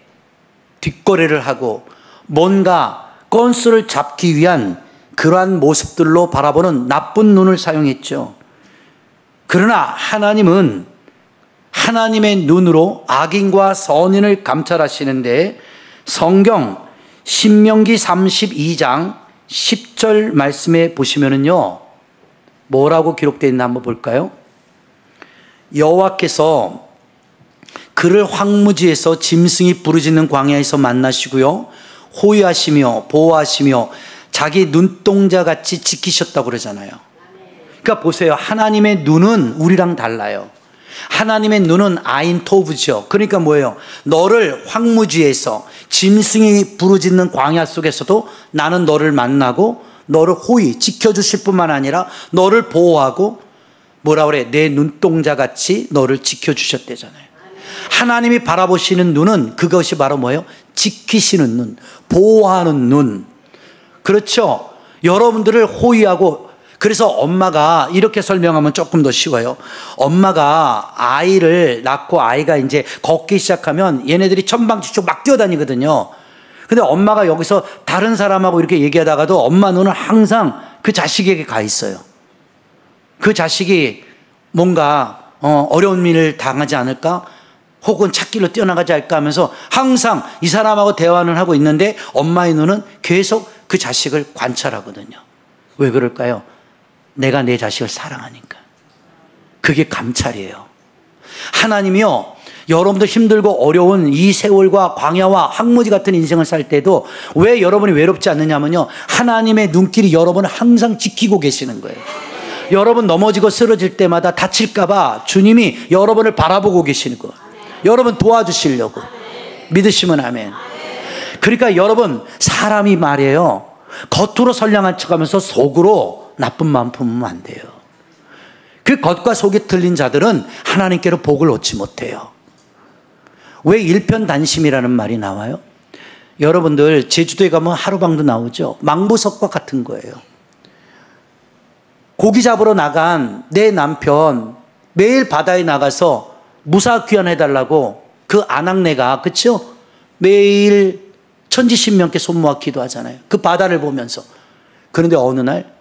뒷거래를 하고 뭔가 건수를 잡기 위한 그러한 모습들로 바라보는 나쁜 눈을 사용했죠. 그러나 하나님은 하나님의 눈으로 악인과 선인을 감찰하시는데 성경 신명기 32장 10절 말씀에 보시면은요, 뭐라고 기록되어 있나 한번 볼까요? 여호와께서 그를 황무지에서 짐승이 부르짖는 광야에서 만나시고요, 호위하시며 보호하시며 자기 눈동자같이 지키셨다고 그러잖아요. 그러니까 보세요. 하나님의 눈은 우리랑 달라요. 하나님의 눈은 아인토브죠. 그러니까 뭐예요? 너를 황무지에서 짐승이 부르짖는 광야 속에서도 나는 너를 만나고 너를 호위 지켜주실 뿐만 아니라 너를 보호하고 뭐라 그래? 내 눈동자같이 너를 지켜주셨대잖아요. 하나님이 바라보시는 눈은 그것이 바로 뭐예요? 지키시는 눈, 보호하는 눈. 그렇죠? 여러분들을 호위하고, 그래서 엄마가 이렇게 설명하면 조금 더 쉬워요. 엄마가 아이를 낳고 아이가 이제 걷기 시작하면 얘네들이 천방지축 막 뛰어다니거든요. 근데 엄마가 여기서 다른 사람하고 이렇게 얘기하다가도 엄마 눈은 항상 그 자식에게 가 있어요. 그 자식이 뭔가 어려운 일을 당하지 않을까? 혹은 찾길로 뛰어나가지 않을까 하면서 항상 이 사람하고 대화는 하고 있는데 엄마의 눈은 계속 그 자식을 관찰하거든요. 왜 그럴까요? 내가 내 자식을 사랑하니까. 그게 감찰이에요. 하나님이요, 여러분들 힘들고 어려운 이 세월과 광야와 황무지 같은 인생을 살 때도 왜 여러분이 외롭지 않느냐면요, 하나님의 눈길이 여러분을 항상 지키고 계시는 거예요. 여러분 넘어지고 쓰러질 때마다 다칠까봐 주님이 여러분을 바라보고 계시는 거예요. 여러분 도와주시려고. 믿으시면 아멘. 그러니까 여러분, 사람이 말이에요, 겉으로 선량한 척하면서 속으로 나쁜 마음 품으면 안 돼요. 그 겉과 속이 틀린 자들은 하나님께로 복을 얻지 못해요. 왜 일편단심이라는 말이 나와요? 여러분들 제주도에 가면 하루방도 나오죠. 망부석과 같은 거예요. 고기 잡으러 나간 내 남편 매일 바다에 나가서 무사 귀환해달라고 그 아낙네가, 그렇죠? 매일 천지신명께 손모아 기도하잖아요. 그 바다를 보면서. 그런데 어느 날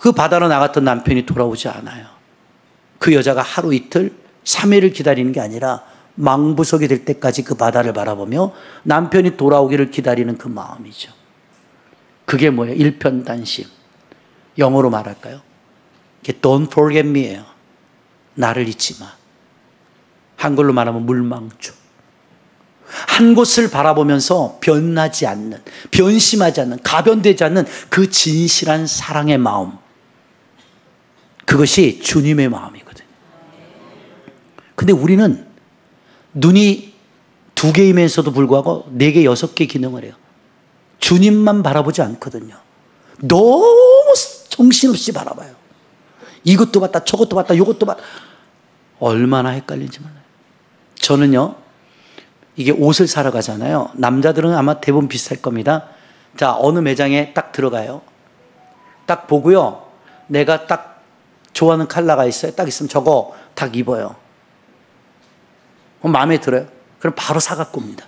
그 바다로 나갔던 남편이 돌아오지 않아요. 그 여자가 하루 이틀 3일을 기다리는 게 아니라 망부석이 될 때까지 그 바다를 바라보며 남편이 돌아오기를 기다리는 그 마음이죠. 그게 뭐예요? 일편단심. 영어로 말할까요? 이게 Don't forget me예요. 나를 잊지 마. 한글로 말하면 물망조. 한 곳을 바라보면서 변하지 않는, 변심하지 않는, 가변되지 않는 그 진실한 사랑의 마음. 그것이 주님의 마음이거든요. 근데 우리는 눈이 2개이면서도 불구하고 4개, 6개 기능을 해요. 주님만 바라보지 않거든요. 너무 정신없이 바라봐요. 이것도 봤다, 저것도 봤다, 이것도 봤다. 얼마나 헷갈린지 몰라요. 저는요, 이게 옷을 사러 가잖아요. 남자들은 아마 대부분 비슷할 겁니다. 자, 어느 매장에 딱 들어가요. 딱 보고요, 내가 딱 좋아하는 컬러가 있어요. 딱 있으면 저거 딱 입어요. 마음에 들어요. 그럼 바로 사갖고 옵니다.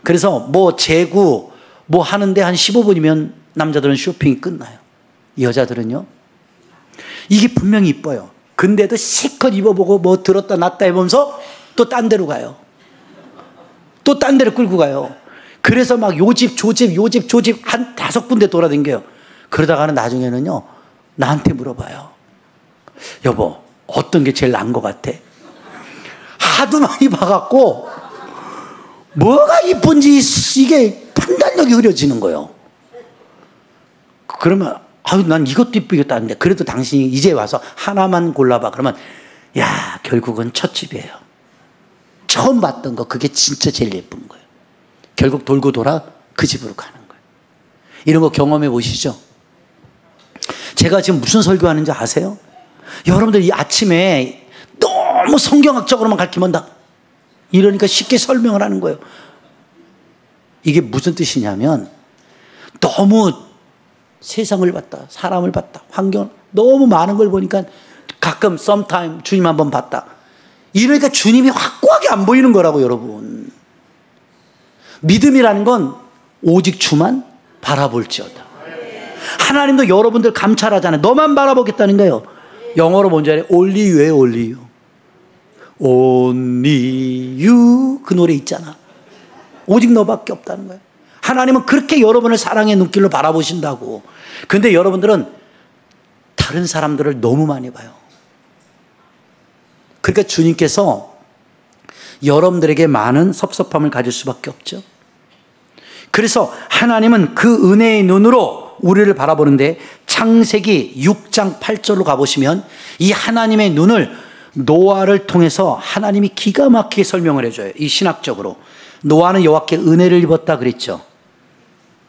그래서 뭐 재고 뭐 하는데 한 15분이면 남자들은 쇼핑이 끝나요. 여자들은요. 이게 분명히 이뻐요. 근데도 실컷 입어보고 뭐 들었다 놨다 해보면서 또 딴 데로 가요. 또 딴 데로 끌고 가요. 그래서 막 요집 조집 요집 조집 한 5군데 돌아다녀요. 그러다가는 나중에는요 나한테 물어봐요. 여보 어떤 게 제일 나은 것 같아? 하도 많이 봐갖고 뭐가 이쁜지 이게 판단력이 흐려지는 거예요. 그러면 아유 난 이것도 이쁘겠다 하는데 그래도 당신이 이제 와서 하나만 골라봐. 그러면 야 결국은 첫 집이에요. 처음 봤던 거 그게 진짜 제일 예쁜 거예요. 결국 돌고 돌아 그 집으로 가는 거예요. 이런 거 경험해 보시죠. 제가 지금 무슨 설교하는지 아세요? 여러분들 이 아침에 너무 성경학적으로만 가르치면 다 이러니까 쉽게 설명을 하는 거예요. 이게 무슨 뜻이냐면 너무 세상을 봤다, 사람을 봤다, 환경 너무 많은 걸 보니까 가끔 sometime 주님 한번 봤다. 이러니까 주님이 확고하게 안 보이는 거라고 여러분. 믿음이라는 건 오직 주만 바라볼지어다. 하나님도 여러분들 감찰하잖아요. 너만 바라보겠다는 거예요. 영어로 뭔지 알아요? Only you예요, only you. Only you 그 노래 있잖아. 오직 너밖에 없다는 거예요. 하나님은 그렇게 여러분을 사랑의 눈길로 바라보신다고. 그런데 여러분들은 다른 사람들을 너무 많이 봐요. 그러니까 주님께서 여러분들에게 많은 섭섭함을 가질 수밖에 없죠. 그래서 하나님은 그 은혜의 눈으로 우리를 바라보는데 창세기 6장 8절로 가보시면 이 하나님의 눈을 노아를 통해서 하나님이 기가 막히게 설명을 해줘요. 이 신학적으로. 노아는 여호와께 은혜를 입었다 그랬죠.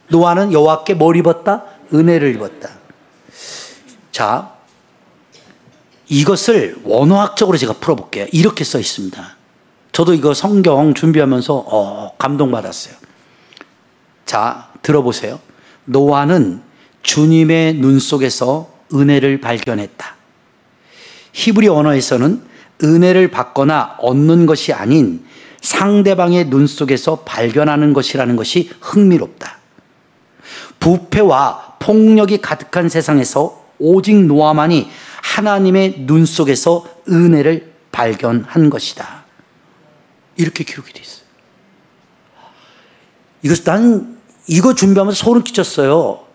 노아는 여호와께 뭘 입었다? 은혜를 입었다. 자, 이것을 원어학적으로 제가 풀어볼게요. 이렇게 써 있습니다. 저도 이거 성경 준비하면서 감동받았어요. 자, 들어보세요. 노아는 주님의 눈 속에서 은혜를 발견했다. 히브리 언어에서는 은혜를 받거나 얻는 것이 아닌 상대방의 눈 속에서 발견하는 것이라는 것이 흥미롭다. 부패와 폭력이 가득한 세상에서 오직 노아만이 하나님의 눈 속에서 은혜를 발견한 것이다. 이렇게 기록이 되어 있어요. 난 이거 준비하면서 소름 끼쳤어요.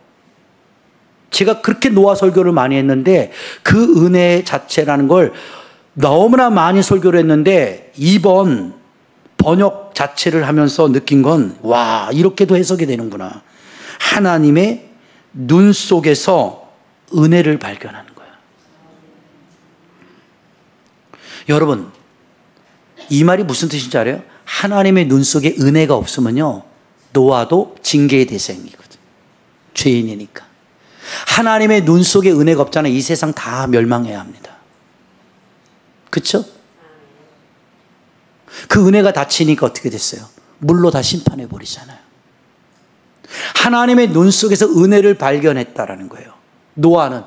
제가 그렇게 노아 설교를 많이 했는데 그 은혜 자체라는 걸 너무나 많이 설교를 했는데 이번 번역 자체를 하면서 느낀 건 와, 이렇게도 해석이 되는구나. 하나님의 눈 속에서 은혜를 발견하는 거예요. 여러분, 이 말이 무슨 뜻인지 알아요? 하나님의 눈 속에 은혜가 없으면요, 노아도 징계의 대상이거든. 죄인이니까. 하나님의 눈 속에 은혜가 없잖아요. 이 세상 다 멸망해야 합니다. 그렇죠? 그 은혜가 닫히니까 어떻게 됐어요? 물로 다 심판해 버리잖아요. 하나님의 눈 속에서 은혜를 발견했다라는 거예요. 노아는.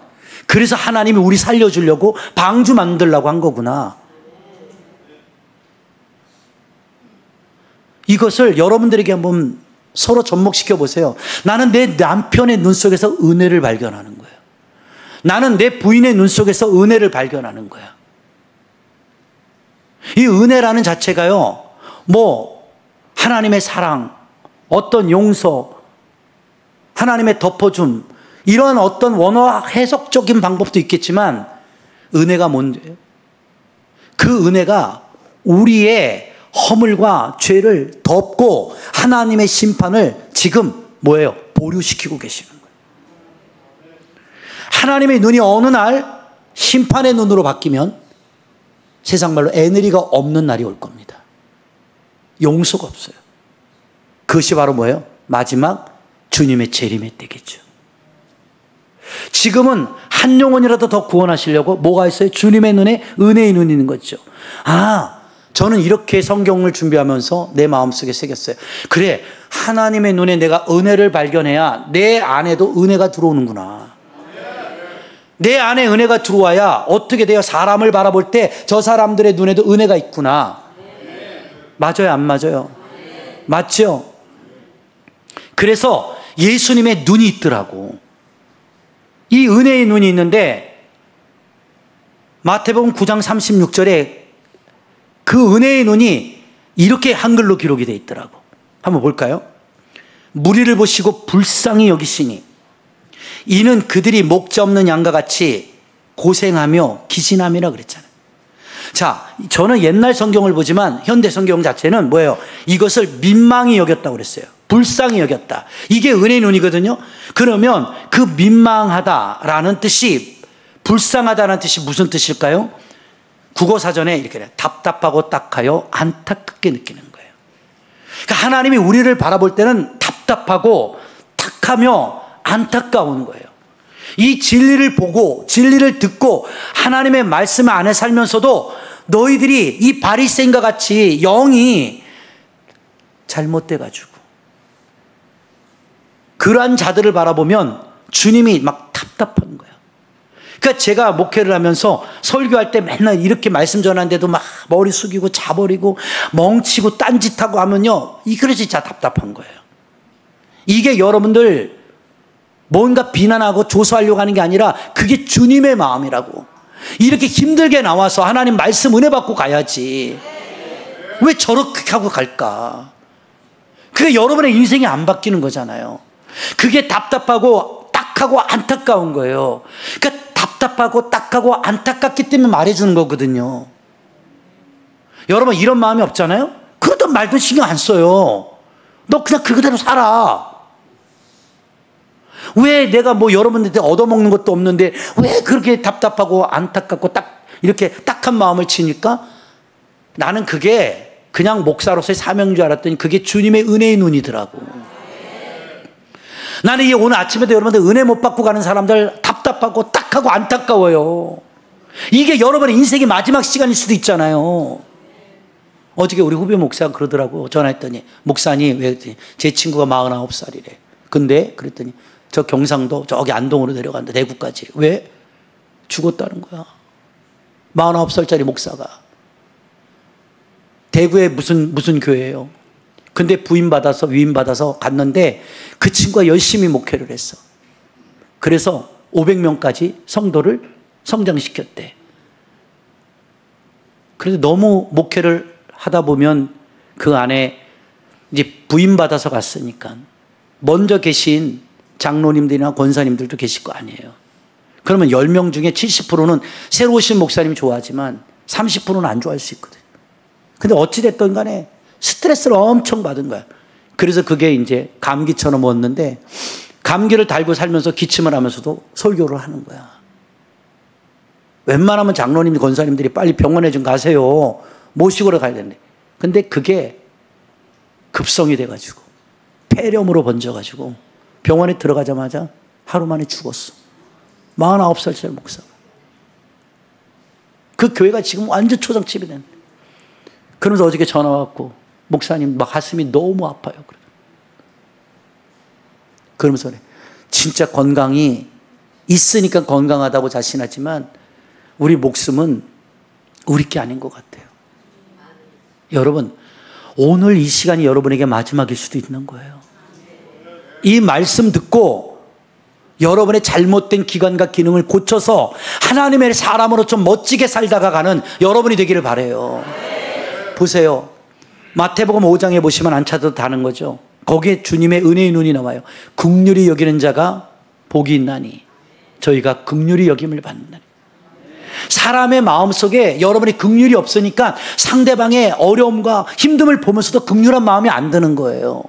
그래서 하나님이 우리 살려주려고 방주 만들려고 한 거구나. 이것을 여러분들에게 한번 서로 접목시켜 보세요. 나는 내 남편의 눈 속에서 은혜를 발견하는 거예요. 나는 내 부인의 눈 속에서 은혜를 발견하는 거야. 이 은혜라는 자체가요, 뭐 하나님의 사랑, 어떤 용서, 하나님의 덮어줌, 이런 어떤 원어 해석적인 방법도 있겠지만 은혜가 뭔데요? 그 은혜가 우리의 허물과 죄를 덮고 하나님의 심판을 지금 뭐예요? 보류시키고 계시는 거예요. 하나님의 눈이 어느 날 심판의 눈으로 바뀌면 세상 말로 애누리가 없는 날이 올 겁니다. 용서가 없어요. 그것이 바로 뭐예요? 마지막 주님의 재림의 때겠죠. 지금은 한 영혼이라도 더 구원하시려고 뭐가 있어요? 주님의 눈에 은혜의 눈이 있는 거죠. 저는 이렇게 성경을 준비하면서 내 마음속에 새겼어요. 그래, 하나님의 눈에 내가 은혜를 발견해야 내 안에도 은혜가 들어오는구나. 내 안에 은혜가 들어와야 어떻게 돼요? 사람을 바라볼 때 저 사람들의 눈에도 은혜가 있구나. 맞아요, 안 맞아요? 맞죠? 그래서 예수님의 눈이 있더라고. 이 은혜의 눈이 있는데 마태복음 9장 36절에 그 은혜의 눈이 이렇게 한글로 기록이 되어 있더라고. 한번 볼까요? 무리를 보시고 불쌍히 여기시니 이는 그들이 목자 없는 양과 같이 고생하며 기진함이라 그랬잖아요. 자, 저는 옛날 성경을 보지만 현대 성경 자체는 뭐예요? 이것을 민망히 여겼다고 그랬어요. 불쌍히 여겼다. 이게 은혜의 눈이거든요. 그러면 그 민망하다라는 뜻이, 불쌍하다는 뜻이 무슨 뜻일까요? 국어사전에 이렇게 해요. 답답하고 딱하여 안타깝게 느끼는 거예요. 그러니까 하나님이 우리를 바라볼 때는 답답하고 탁하며 안타까운 거예요. 이 진리를 보고 진리를 듣고 하나님의 말씀 안에 살면서도 너희들이 이 바리새인과 같이 영이 잘못돼가지고 그러한 자들을 바라보면 주님이 막 답답한 거예요. 그러니까 제가 목회를 하면서 설교할 때 맨날 이렇게 말씀 전하는데도 막 머리 숙이고 자버리고 멍치고 딴짓하고 하면요, 그래서 진짜 답답한 거예요. 이게 여러분들 뭔가 비난하고 조소하려고 하는 게 아니라 그게 주님의 마음이라고. 이렇게 힘들게 나와서 하나님 말씀 은혜 받고 가야지. 왜 저렇게 하고 갈까? 그게 여러분의 인생이 안 바뀌는 거잖아요. 그게 답답하고 딱하고 안타까운 거예요. 그러니까 답답하고 딱하고 안타깝기 때문에 말해주는 거거든요. 여러분 이런 마음이 없잖아요? 그러던 말도 신경 안 써요. 너 그냥 그대로 살아. 왜 내가 뭐 여러분들한테 얻어먹는 것도 없는데 왜 그렇게 답답하고 안타깝고 딱 이렇게 딱한 마음을 치니까? 나는 그게 그냥 목사로서의 사명인 줄 알았더니 그게 주님의 은혜의 눈이더라고. 나는 이 오늘 아침에도 여러분들 은혜 못 받고 가는 사람들 답답하고 딱하고 안타까워요. 이게 여러분의 인생의 마지막 시간일 수도 있잖아요. 어저께 우리 후배 목사가 그러더라고. 전화했더니 목사님 왜 제 친구가 49살이래. 근데 그랬더니 저 경상도 저기 안동으로 내려간다. 대구까지. 왜? 죽었다는 거야. 49살짜리 목사가. 대구에 무슨 교회예요. 근데 부임받아서 위임받아서 갔는데 그 친구가 열심히 목회를 했어. 그래서 500명까지 성도를 성장시켰대. 그래서 너무 목회를 하다 보면 그 안에 이제 부임받아서 갔으니까 먼저 계신 장로님들이나 권사님들도 계실 거 아니에요. 그러면 10명 중에 70%는 새로 오신 목사님 좋아하지만 30%는 안 좋아할 수 있거든. 근데 어찌됐든 간에 스트레스를 엄청 받은 거야. 그래서 그게 이제 감기처럼 왔는데 감기를 달고 살면서 기침을 하면서도 설교를 하는 거야. 웬만하면 장로님, 권사님들이 빨리 병원에 좀 가세요. 모시고 가야 되는데. 근데 그게 급성이 돼가지고 폐렴으로 번져가지고 병원에 들어가자마자 하루 만에 죽었어. 49살짜리 목사가. 그 교회가 지금 완전 초상집이 됐네. 그러면서 어저께 전화 왔고 목사님 막 가슴이 너무 아파요. 그러면서 그래. 진짜 건강이 있으니까 건강하다고 자신하지만 우리 목숨은 우리 게 아닌 것 같아요. 여러분 오늘 이 시간이 여러분에게 마지막일 수도 있는 거예요. 이 말씀 듣고 여러분의 잘못된 기관과 기능을 고쳐서 하나님의 사람으로 좀 멋지게 살다가 가는 여러분이 되기를 바라요. 보세요. 마태복음 5장에 보시면 안 찾아도 다는 거죠. 거기에 주님의 은혜의 눈이 나와요. 긍휼히 여기는 자가 복이 있나니 저희가 긍휼히 여김을 받는다니. 사람의 마음속에 여러분이 긍휼이 없으니까 상대방의 어려움과 힘듦을 보면서도 긍휼한 마음이 안 드는 거예요.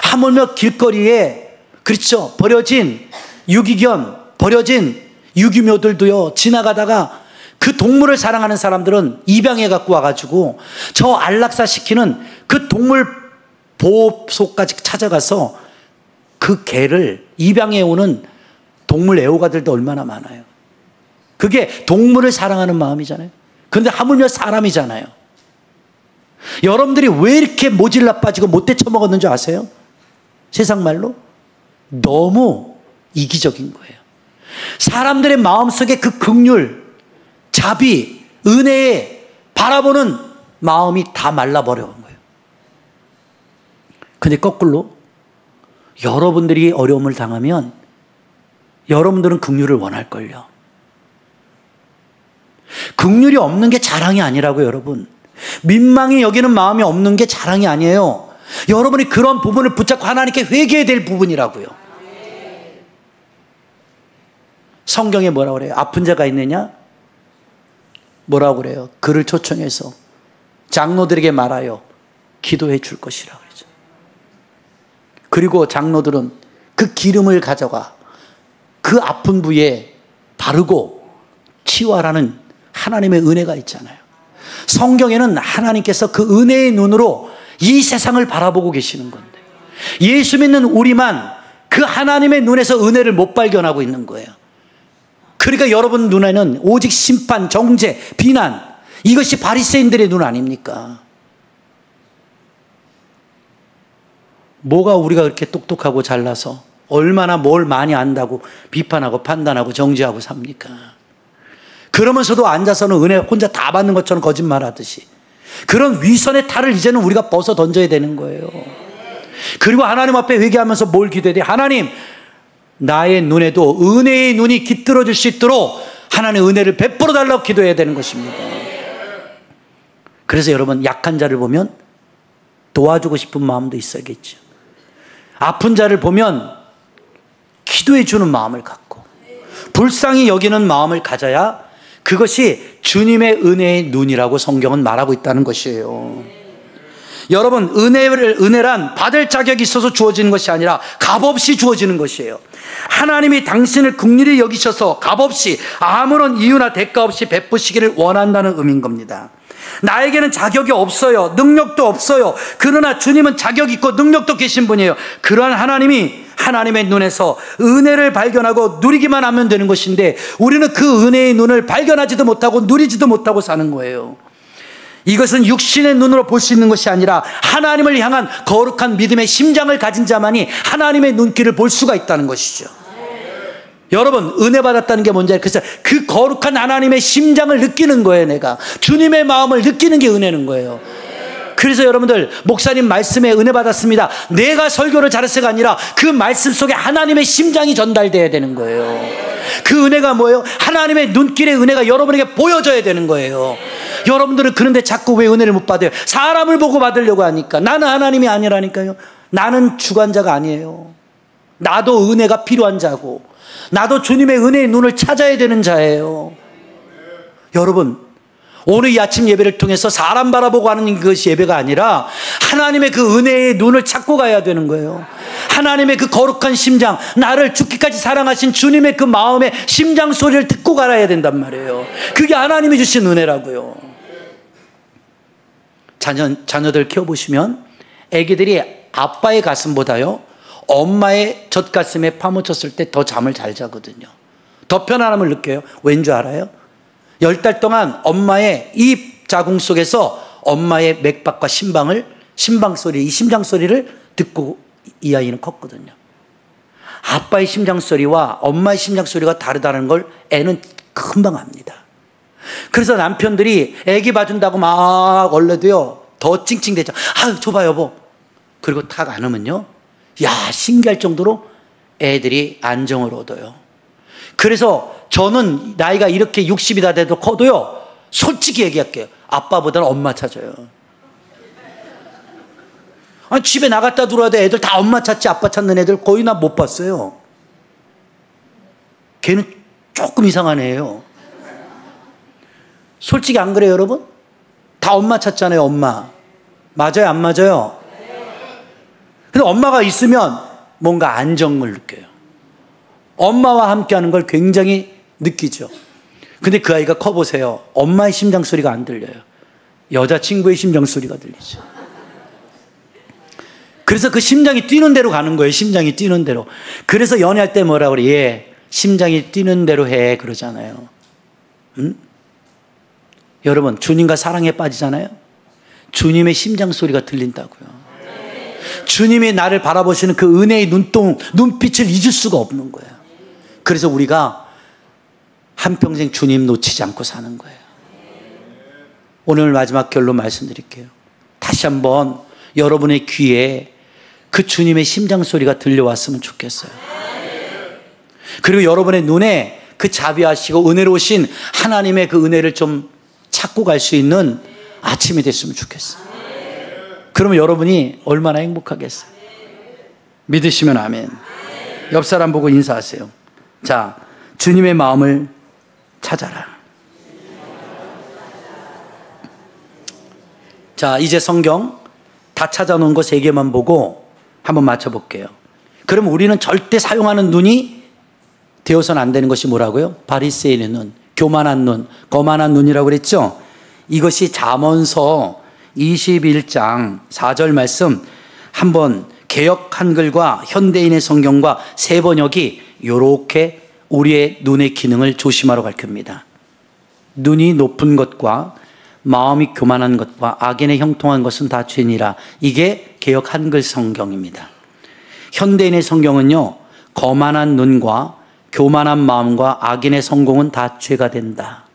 하물며 길거리에 그렇죠, 버려진 유기견, 버려진 유기묘들도요 지나가다가 그 동물을 사랑하는 사람들은 입양해 갖고 와가지고 저 안락사시키는 그 동물 보호소까지 찾아가서 그 개를 입양해 오는 동물 애호가들도 얼마나 많아요. 그게 동물을 사랑하는 마음이잖아요. 그런데 하물며 사람이잖아요. 여러분들이 왜 이렇게 모질라 빠지고 못돼 처먹었는 줄 아세요? 세상 말로 너무 이기적인 거예요. 사람들의 마음속에 그 긍휼, 자비, 은혜에 바라보는 마음이 다 말라버려온 거예요. 근데 거꾸로 여러분들이 어려움을 당하면 여러분들은 긍휼을 원할걸요. 긍휼이 없는 게 자랑이 아니라고요, 여러분. 민망히 여기는 마음이 없는 게 자랑이 아니에요. 여러분이 그런 부분을 붙잡고 하나님께 회개해야 될 부분이라고요. 성경에 뭐라고 그래요? 아픈 자가 있느냐? 뭐라고 그래요? 그를 초청해서 장로들에게 말하여 기도해 줄 것이라고 그러죠. 그리고 장로들은 그 기름을 가져가 그 아픈 부위에 바르고 치유하라는 하나님의 은혜가 있잖아요. 성경에는 하나님께서 그 은혜의 눈으로 이 세상을 바라보고 계시는 건데, 예수 믿는 우리만 그 하나님의 눈에서 은혜를 못 발견하고 있는 거예요. 그러니까 여러분 눈에는 오직 심판, 정죄, 비난, 이것이 바리새인들의 눈 아닙니까? 뭐가 우리가 그렇게 똑똑하고 잘나서 얼마나 뭘 많이 안다고 비판하고 판단하고 정죄하고 삽니까? 그러면서도 앉아서는 은혜 혼자 다 받는 것처럼 거짓말하듯이 그런 위선의 탈을 이제는 우리가 벗어 던져야 되는 거예요. 그리고 하나님 앞에 회개하면서 뭘 기도해야 돼요? 하나님, 나의 눈에도 은혜의 눈이 깃들어질 수 있도록 하나님의 은혜를 베풀어 달라고 기도해야 되는 것입니다. 그래서 여러분, 약한 자를 보면 도와주고 싶은 마음도 있어야겠죠. 아픈 자를 보면 기도해 주는 마음을 갖고 불쌍히 여기는 마음을 가져야 그것이 주님의 은혜의 눈이라고 성경은 말하고 있다는 것이에요. 여러분, 은혜란 받을 자격이 있어서 주어지는 것이 아니라 값없이 주어지는 것이에요. 하나님이 당신을 긍휼히 여기셔서 값없이 아무런 이유나 대가 없이 베푸시기를 원한다는 의미인 겁니다. 나에게는 자격이 없어요. 능력도 없어요. 그러나 주님은 자격 있고 능력도 계신 분이에요. 그러한 하나님이 하나님의 눈에서 은혜를 발견하고 누리기만 하면 되는 것인데, 우리는 그 은혜의 눈을 발견하지도 못하고 누리지도 못하고 사는 거예요. 이것은 육신의 눈으로 볼 수 있는 것이 아니라 하나님을 향한 거룩한 믿음의 심장을 가진 자만이 하나님의 눈길을 볼 수가 있다는 것이죠. 여러분, 은혜 받았다는 게 뭔지 알아요? 그래서 그 거룩한 하나님의 심장을 느끼는 거예요. 내가 주님의 마음을 느끼는 게 은혜는 거예요. 그래서 여러분들, 목사님 말씀에 은혜 받았습니다, 내가 설교를 잘해서가 아니라 그 말씀 속에 하나님의 심장이 전달돼야 되는 거예요. 그 은혜가 뭐예요? 하나님의 눈길의 은혜가 여러분에게 보여져야 되는 거예요. 여러분들은 그런데 자꾸 왜 은혜를 못 받아요? 사람을 보고 받으려고 하니까. 나는 하나님이 아니라니까요. 나는 주관자가 아니에요. 나도 은혜가 필요한 자고, 나도 주님의 은혜의 눈을 찾아야 되는 자예요. 여러분, 오늘 이 아침 예배를 통해서 사람 바라보고 하는 것이 예배가 아니라 하나님의 그 은혜의 눈을 찾고 가야 되는 거예요. 하나님의 그 거룩한 심장, 나를 죽기까지 사랑하신 주님의 그 마음의 심장 소리를 듣고 갈아야 된단 말이에요. 그게 하나님이 주신 은혜라고요. 자녀들 키워보시면 애기들이 아빠의 가슴보다요 엄마의 젖가슴에 파묻혔을 때 더 잠을 잘 자거든요. 더 편안함을 느껴요. 왠 줄 알아요? 10달 동안 엄마의 입 자궁 속에서 엄마의 맥박과 심방 소리, 이 심장 소리를 듣고 이 아이는 컸거든요. 아빠의 심장 소리와 엄마의 심장 소리가 다르다는 걸 애는 금방 압니다. 그래서 남편들이 애기 봐준다고 막 얼려도요 더 찡찡대죠. 아유, 줘봐 여보. 그리고 탁 안으면요, 야, 신기할 정도로 애들이 안정을 얻어요. 그래서 저는 나이가 이렇게 60이 다 돼도 커도요, 솔직히 얘기할게요, 아빠보다는 엄마 찾아요. 아니, 집에 나갔다 들어와도 애들 다 엄마 찾지 아빠 찾는 애들 거의 나 못 봤어요. 걔는 조금 이상한 애예요. 솔직히 안 그래요, 여러분? 다 엄마 찾잖아요, 엄마. 맞아요, 안 맞아요? 근데 엄마가 있으면 뭔가 안정을 느껴요. 엄마와 함께하는 걸 굉장히 느끼죠. 근데 그 아이가 커보세요. 엄마의 심장 소리가 안 들려요. 여자친구의 심장 소리가 들리죠. 그래서 그 심장이 뛰는 대로 가는 거예요. 심장이 뛰는 대로. 그래서 연애할 때 뭐라 그래? 얘 심장이 뛰는 대로 해 그러잖아요. 응? 여러분, 주님과 사랑에 빠지잖아요. 주님의 심장 소리가 들린다고요. 주님이 나를 바라보시는 그 은혜의 눈빛을 잊을 수가 없는 거예요. 그래서 우리가 한평생 주님 놓치지 않고 사는 거예요. 오늘 마지막 결론 말씀드릴게요. 다시 한번 여러분의 귀에 그 주님의 심장 소리가 들려왔으면 좋겠어요. 그리고 여러분의 눈에 그 자비하시고 은혜로우신 하나님의 그 은혜를 좀 찾고 갈 수 있는 아침이 됐으면 좋겠어요. 그러면 여러분이 얼마나 행복하겠어요. 믿으시면 아멘. 옆 사람 보고 인사하세요. 자, 주님의 마음을 찾아라. 자, 이제 성경 다 찾아놓은 거 3개만 보고 한번 맞춰볼게요. 그럼 우리는 절대 사용하는 눈이 되어서는 안 되는 것이 뭐라고요? 바리새인의 눈, 교만한 눈, 거만한 눈이라고 그랬죠? 이것이 잠언서 21장 4절 말씀 한번 개역 한글과 현대인의 성경과 새 번역이 이렇게 우리의 눈의 기능을 조심하러 가르칩니다. 눈이 높은 것과 마음이 교만한 것과 악인의 형통한 것은 다 죄니라. 이게 개역 한글 성경입니다. 현대인의 성경은요, 거만한 눈과 교만한 마음과 악인의 성공은 다 죄가 된다.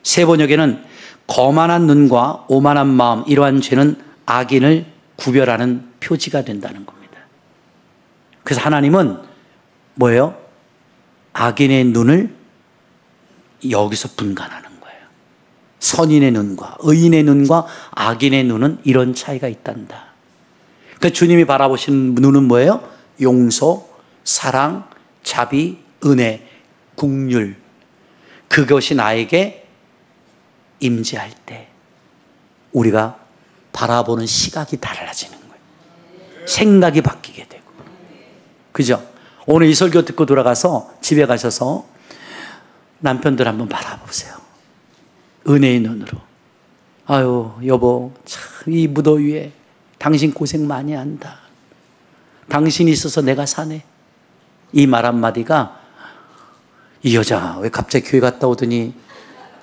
새 번역에는 거만한 눈과 오만한 마음, 이러한 죄는 악인을 구별하는 표지가 된다는 겁니다. 그래서 하나님은 뭐예요? 악인의 눈을 여기서 분간하는 거예요. 선인의 눈과 의인의 눈과 악인의 눈은 이런 차이가 있단다. 그러니까 주님이 바라보시는 눈은 뭐예요? 용서, 사랑, 자비, 은혜, 긍휼. 그것이 나에게 임재할 때 우리가 바라보는 시각이 달라지는 거예요. 생각이 바뀌게 되고. 그죠? 오늘 이 설교 듣고 돌아가서 집에 가셔서 남편들 한번 바라보세요. 은혜의 눈으로. 아유, 여보, 참 이 무더위에 당신 고생 많이 한다. 당신이 있어서 내가 사네. 이 말 한마디가 이 여자 왜 갑자기 교회 갔다 오더니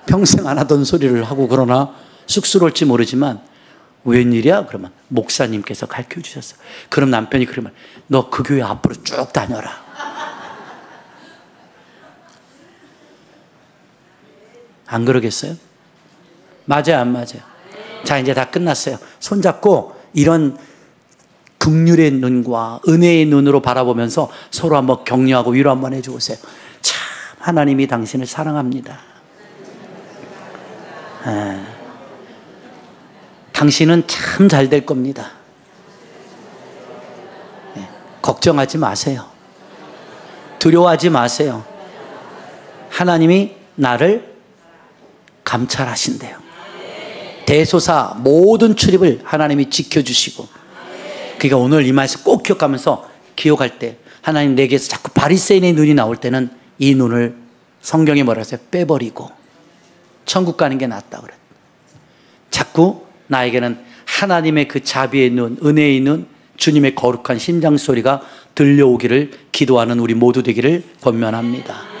평생 안 하던 소리를 하고 그러나 쑥스러울지 모르지만 웬일이야? 그러면 목사님께서 가르쳐 주셨어. 그럼 남편이 그러면 너 그 교회 앞으로 쭉 다녀라. 안 그러겠어요? 맞아요, 안 맞아요? 자, 이제 다 끝났어요. 손잡고 이런 긍휼의 눈과 은혜의 눈으로 바라보면서 서로 한번 격려하고 위로 한번 해주고 오세요. 참 하나님이 당신을 사랑합니다. 당신은 참 잘 될 겁니다. 네, 걱정하지 마세요. 두려워하지 마세요. 하나님이 나를 감찰하신대요. 대소사 모든 출입을 하나님이 지켜주시고, 그러니까 오늘 이 말씀 꼭 기억하면서 기억할 때 하나님 내게서 자꾸 바리새인의 눈이 나올 때는 이 눈을 성경에 뭐라 했어요? 빼버리고 천국 가는 게 낫다 그래. 자꾸 나에게는 하나님의 그 자비의 눈, 은혜의 눈, 주님의 거룩한 심장 소리가 들려오기를 기도하는 우리 모두 되기를 권면합니다.